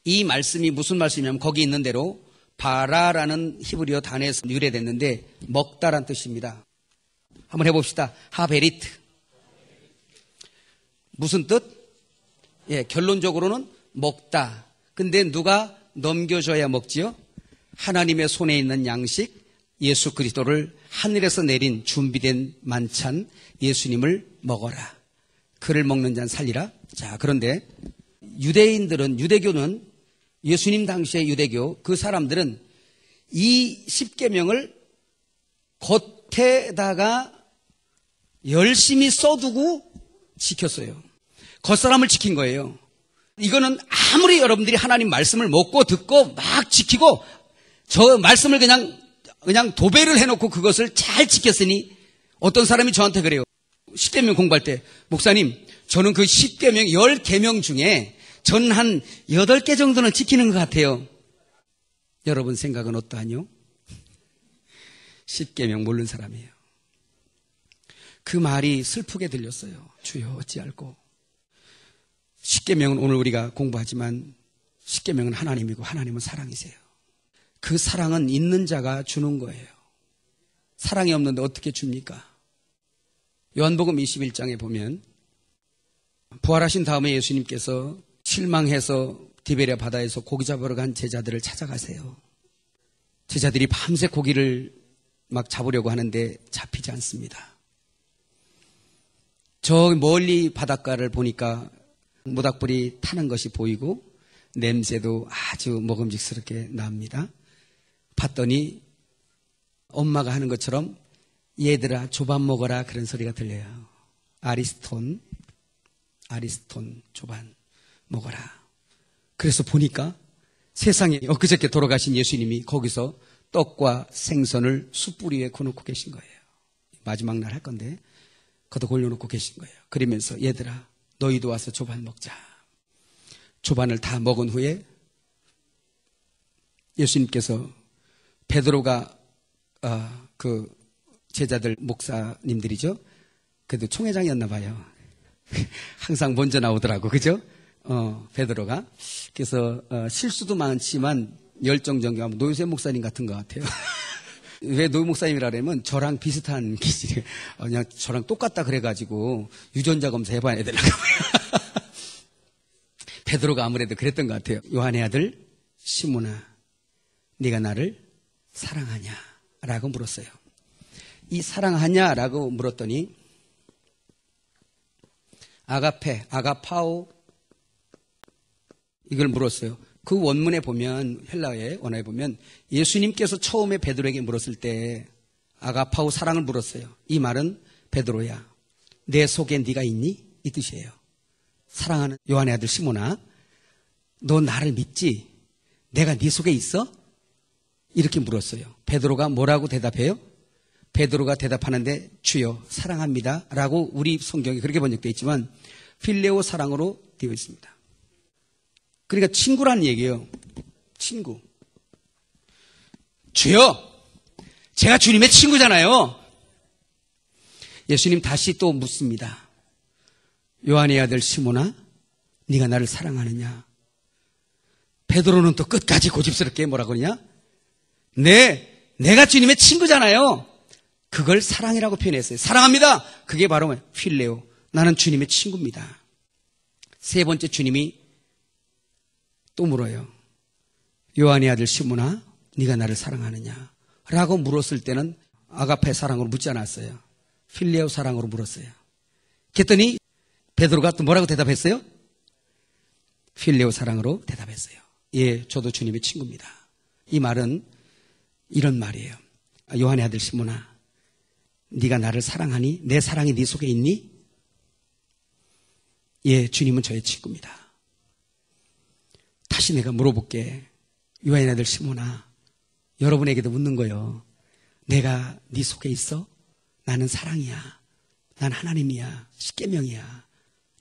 Speaker 1: 이 말씀이 무슨 말씀이냐면 거기 있는 대로 바라라는 히브리어 단어에서 유래됐는데 먹다란 뜻입니다. 한번 해봅시다. 하베리트. 무슨 뜻? 예, 결론적으로는 먹다. 근데 누가 넘겨줘야 먹지요? 하나님의 손에 있는 양식, 예수 그리스도를 하늘에서 내린 준비된 만찬, 예수님을 먹어라. 그를 먹는 자는 살리라. 자, 그런데 유대교는 예수님 당시의 유대교, 그 사람들은 이 10계명을 겉에다가 열심히 써두고 지켰어요. 겉사람을 지킨 거예요. 이거는 아무리 여러분들이 하나님 말씀을 먹고 듣고 막 지키고 저 말씀을 그냥 도배를 해놓고 그것을 잘 지켰으니, 어떤 사람이 저한테 그래요. 10계명 공부할 때, 목사님, 저는 그 10계명 10계명 중에 전 한 8개 정도는 지키는 것 같아요. 여러분 생각은 어떠하뇨? 10계명 모르는 사람이에요. 그 말이 슬프게 들렸어요. 주여 어찌할꼬. 10계명은 오늘 우리가 공부하지만 10계명은 하나님이고 하나님은 사랑이세요. 그 사랑은 있는 자가 주는 거예요. 사랑이 없는데 어떻게 줍니까? 요한복음 21장에 보면 부활하신 다음에 예수님께서 실망해서 디베랴 바다에서 고기 잡으러 간 제자들을 찾아가세요. 제자들이 밤새 고기를 막 잡으려고 하는데 잡히지 않습니다. 저 멀리 바닷가를 보니까 모닥불이 타는 것이 보이고 냄새도 아주 먹음직스럽게 납니다. 봤더니 엄마가 하는 것처럼 얘들아 조반 먹어라 그런 소리가 들려요. 아리스톤 조반 먹어라. 그래서 보니까 세상에 엊그저께 돌아가신 예수님이 거기서 떡과 생선을 숯불 위에 구워놓고 계신 거예요. 마지막 날 할 건데 걷어 올려놓고 계신 거예요. 그러면서 얘들아 너희도 와서 조반 먹자. 조반을 다 먹은 후에 예수님께서 베드로가 그 제자들 목사님들이죠. 그래도 총회장이었나 봐요. 항상 먼저 나오더라고. 그죠? 베드로가. 그래서 실수도 많지만 열정적이고 노유세 목사님 같은 것 같아요. 왜 노유 목사님이라 그러면 저랑 비슷한 기질이에요. 그냥 저랑 똑같다 그래가지고 유전자 검사 해봐야 되려고. 베드로가 아무래도 그랬던 것 같아요. 요한의 아들 시몬아 네가 나를 사랑하냐? 라고 물었어요. 이 사랑하냐? 라고 물었더니 아가페, 아가파오 이걸 물었어요. 그 원문에 보면 헬라어의 원어에 보면 예수님께서 처음에 베드로에게 물었을 때 아가파오 사랑을 물었어요. 이 말은 베드로야 내 속에 네가 있니? 이 뜻이에요. 사랑하는 요한의 아들 시몬아 너 나를 믿지? 내가 네 속에 있어? 이렇게 물었어요. 베드로가 뭐라고 대답해요? 베드로가 대답하는데 주여 사랑합니다 라고 우리 성경에 그렇게 번역되어 있지만 필레오 사랑으로 되어 있습니다. 그러니까 친구라는 얘기예요. 친구. 주여 제가 주님의 친구잖아요. 예수님 다시 또 묻습니다. 요한의 아들 시몬아 네가 나를 사랑하느냐? 베드로는 또 끝까지 고집스럽게 뭐라고 그러냐? 내가 주님의 친구잖아요. 그걸 사랑이라고 표현했어요. 사랑합니다. 그게 바로 필레오. 나는 주님의 친구입니다. 세 번째 주님이 또 물어요. 요한의 아들 시몬아 네가 나를 사랑하느냐? 라고 물었을 때는 아가페 사랑으로 묻지 않았어요. 필레오 사랑으로 물었어요. 그랬더니 베드로가 또 뭐라고 대답했어요? 필레오 사랑으로 대답했어요. 예, 저도 주님의 친구입니다. 이 말은 이런 말이에요. 요한의 아들 시몬아 네가 나를 사랑하니? 내 사랑이 네 속에 있니? 예, 주님은 저의 친구입니다. 다시 내가 물어볼게. 요한의 아들 시몬아 여러분에게도 묻는 거예요. 내가 네 속에 있어? 나는 사랑이야. 난 하나님이야. 10계명이야.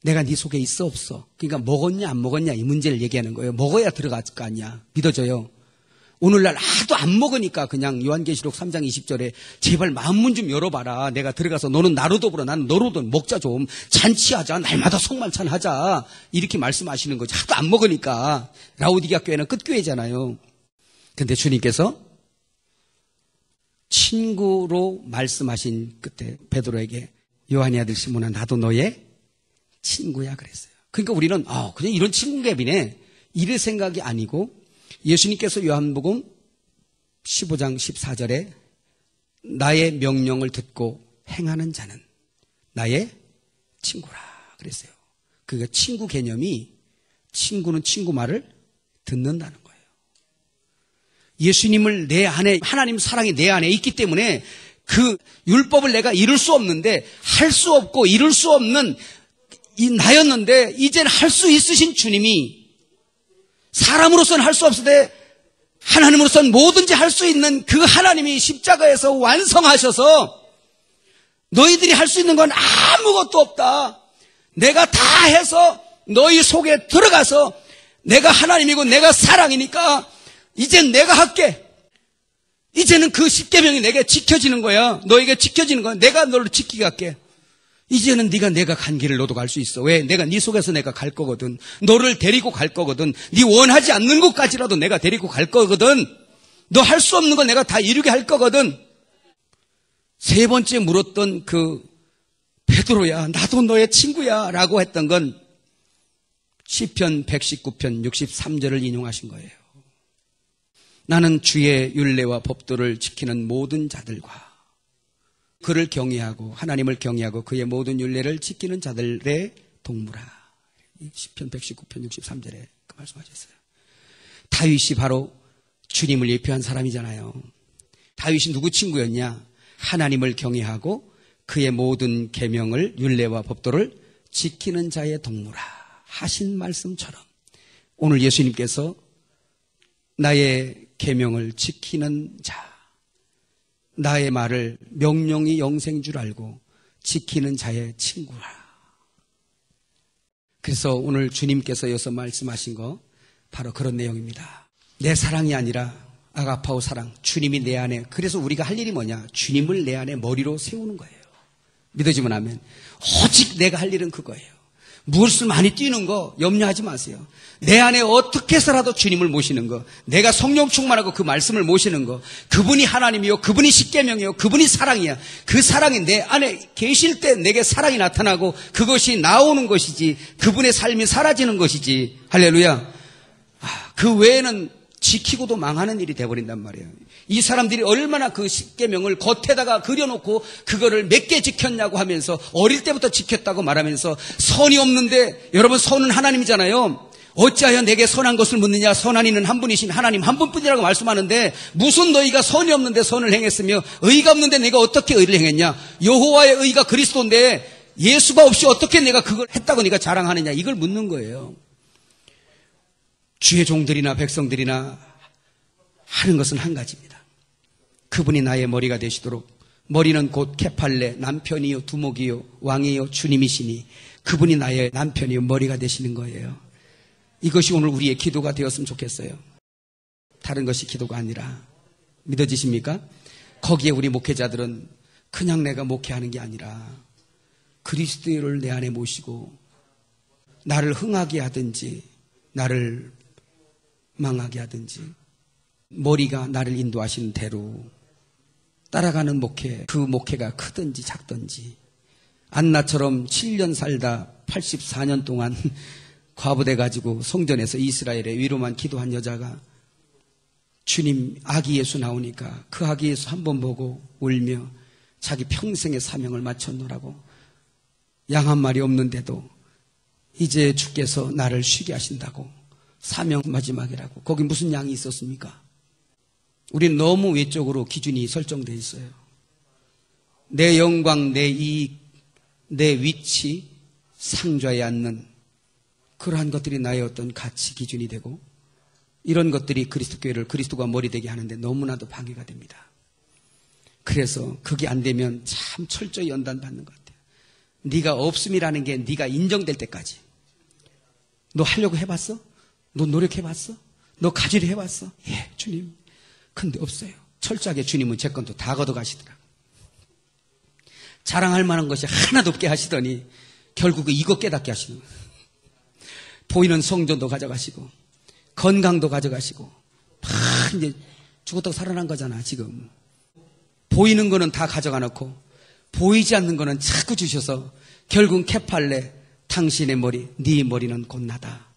Speaker 1: 내가 네 속에 있어 없어? 그러니까 먹었냐 안 먹었냐 이 문제를 얘기하는 거예요. 먹어야 들어갈 거 아니야. 믿어져요. 오늘날 하도 안 먹으니까 그냥 요한계시록 3장 20절에 제발 마음문 좀 열어봐라. 내가 들어가서 너는 나로 더불어 나는 너로도 먹자 좀. 잔치하자. 날마다 성만찬하자. 이렇게 말씀하시는 거지. 하도 안 먹으니까. 라오디게아 교회는 끝교회잖아요. 근데 주님께서 친구로 말씀하신 끝에 베드로에게 요한의 아들 시몬아 나도 너의 친구야 그랬어요. 그러니까 우리는 그냥 이런 친구갑이네 이럴 생각이 아니고 예수님께서 요한복음 15장 14절에 나의 명령을 듣고 행하는 자는 나의 친구라 그랬어요. 그러니까 친구 개념이 친구는 친구 말을 듣는다는 거예요. 예수님을 내 안에 하나님 사랑이 내 안에 있기 때문에 그 율법을 내가 이룰 수 없는데 할 수 없고 이룰 수 없는 이 나였는데 이제는 할 수 있으신 주님이 사람으로서는 할 수 없을 때 하나님으로서는 뭐든지 할 수 있는 그 하나님이 십자가에서 완성하셔서 너희들이 할 수 있는 건 아무것도 없다. 내가 다 해서 너희 속에 들어가서 내가 하나님이고 내가 사랑이니까 이젠 내가 할게. 이제는 그 십계명이 내게 지켜지는 거야. 너에게 지켜지는 거야. 내가 너를 지키게 할게. 이제는 내가 간 길을 너도 갈 수 있어. 왜? 내가 네 속에서 내가 갈 거거든. 너를 데리고 갈 거거든. 네 원하지 않는 곳까지라도 내가 데리고 갈 거거든. 너 할 수 없는 거 내가 다 이루게 할 거거든. 세 번째 물었던 그 베드로야, 나도 너의 친구야 라고 했던 건 시편 119편 63절을 인용하신 거예요. 나는 주의 율례와 법도를 지키는 모든 자들과 그를 경외하고 하나님을 경외하고 그의 모든 율례를 지키는 자들의 동무라. 시편 119편 63절에 그 말씀하셨어요. 다윗이 바로 주님을 예표한 사람이잖아요. 다윗이 누구 친구였냐? 하나님을 경외하고 그의 모든 계명을 율례와 법도를 지키는 자의 동무라 하신 말씀처럼 오늘 예수님께서 나의 계명을 지키는 자, 나의 말을 명령이 영생인 줄 알고 지키는 자의 친구라. 그래서 오늘 주님께서 여기서 말씀하신 거 바로 그런 내용입니다. 내 사랑이 아니라 아가파오 사랑, 주님이 내 안에. 그래서 우리가 할 일이 뭐냐? 주님을 내 안에 머리로 세우는 거예요. 믿어지면 아멘. 오직 내가 할 일은 그거예요. 무엇을 많이 뛰는 거 염려하지 마세요. 내 안에 어떻게 해서라도 주님을 모시는 거, 내가 성령 충만하고 그 말씀을 모시는 거, 그분이 하나님이요, 그분이 십계명이요, 그분이 사랑이야. 그 사랑이 내 안에 계실 때 내게 사랑이 나타나고 그것이 나오는 것이지, 그분의 삶이 사라지는 것이지. 할렐루야. 그 외에는 지키고도 망하는 일이 돼버린단 말이에요. 이 사람들이 얼마나 그 십계명을 겉에다가 그려놓고 그거를 몇 개 지켰냐고 하면서 어릴 때부터 지켰다고 말하면서 선이 없는데, 여러분 선은 하나님이잖아요. 어찌하여 내게 선한 것을 묻느냐? 선한 이는 한 분이신 하나님 한 분뿐이라고 말씀하는데, 무슨 너희가 선이 없는데 선을 행했으며 의가 없는데 내가 어떻게 의를 행했냐? 여호와의 의가 그리스도인데 예수가 없이 어떻게 내가 그걸 했다고 네가 자랑하느냐? 이걸 묻는 거예요. 주의 종들이나 백성들이나 하는 것은 한 가지입니다. 그분이 나의 머리가 되시도록, 머리는 곧 케팔레, 남편이요 두목이요 왕이요 주님이시니 그분이 나의 남편이요 머리가 되시는 거예요. 이것이 오늘 우리의 기도가 되었으면 좋겠어요. 다른 것이 기도가 아니라. 믿어지십니까? 거기에 우리 목회자들은 그냥 내가 목회하는 게 아니라 그리스도를 내 안에 모시고 나를 흥하게 하든지 나를 망하게 하든지 머리가 나를 인도하시는 대로 따라가는 목회, 그 목회가 크든지 작든지. 안나처럼 7년 살다 84년 동안 과부돼 가지고 성전에서 이스라엘의 위로만 기도한 여자가 주님 아기 예수 나오니까 그 아기 예수 한 번 보고 울며 자기 평생의 사명을 마쳤노라고, 양 한 마리 없는데도 이제 주께서 나를 쉬게 하신다고, 사명 마지막이라고. 거기 무슨 양이 있었습니까? 우리는 너무 외적으로 기준이 설정되어 있어요. 내 영광, 내 이익, 내 위치 상좌에 앉는 그러한 것들이 나의 어떤 가치 기준이 되고, 이런 것들이 그리스도 교회를 그리스도가 머리 되게 하는데 너무나도 방해가 됩니다. 그래서 그게 안 되면 참 철저히 연단받는 것 같아요. 네가 없음이라는 게 네가 인정될 때까지. 너 하려고 해봤어? 너 노력해봤어? 너 가지려 해봤어? 예, 주님. 근데 없어요. 철저하게 주님은 제 건 또 다 걷어가시더라고요. 자랑할 만한 것이 하나도 없게 하시더니 결국 이거 깨닫게 하시는 거예요. 보이는 성전도 가져가시고 건강도 가져가시고 다 이제 죽었다고 살아난 거잖아. 지금 보이는 거는 다 가져가 놓고 보이지 않는 거는 자꾸 주셔서 결국은 케팔레, 당신의 머리, 네 머리는 곧 나다.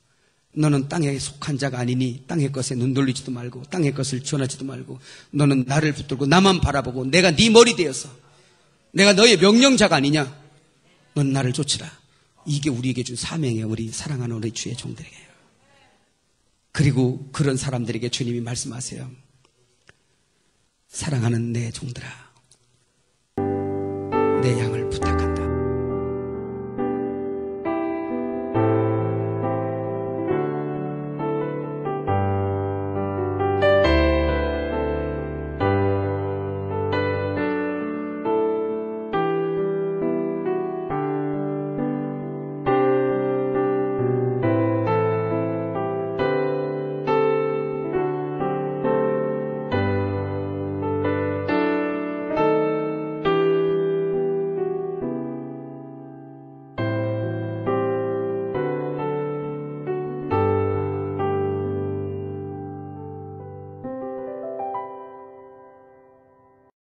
Speaker 1: 너는 땅에 속한 자가 아니니 땅의 것에 눈 돌리지도 말고 땅의 것을 전하지도 말고 너는 나를 붙들고 나만 바라보고 내가 네 머리 되어서 내가 너의 명령자가 아니냐? 넌 나를 쫓으라. 이게 우리에게 준 사명이에요. 우리 사랑하는 우리 주의 종들에게요. 그리고 그런 사람들에게 주님이 말씀하세요. 사랑하는 내 종들아, 내 양을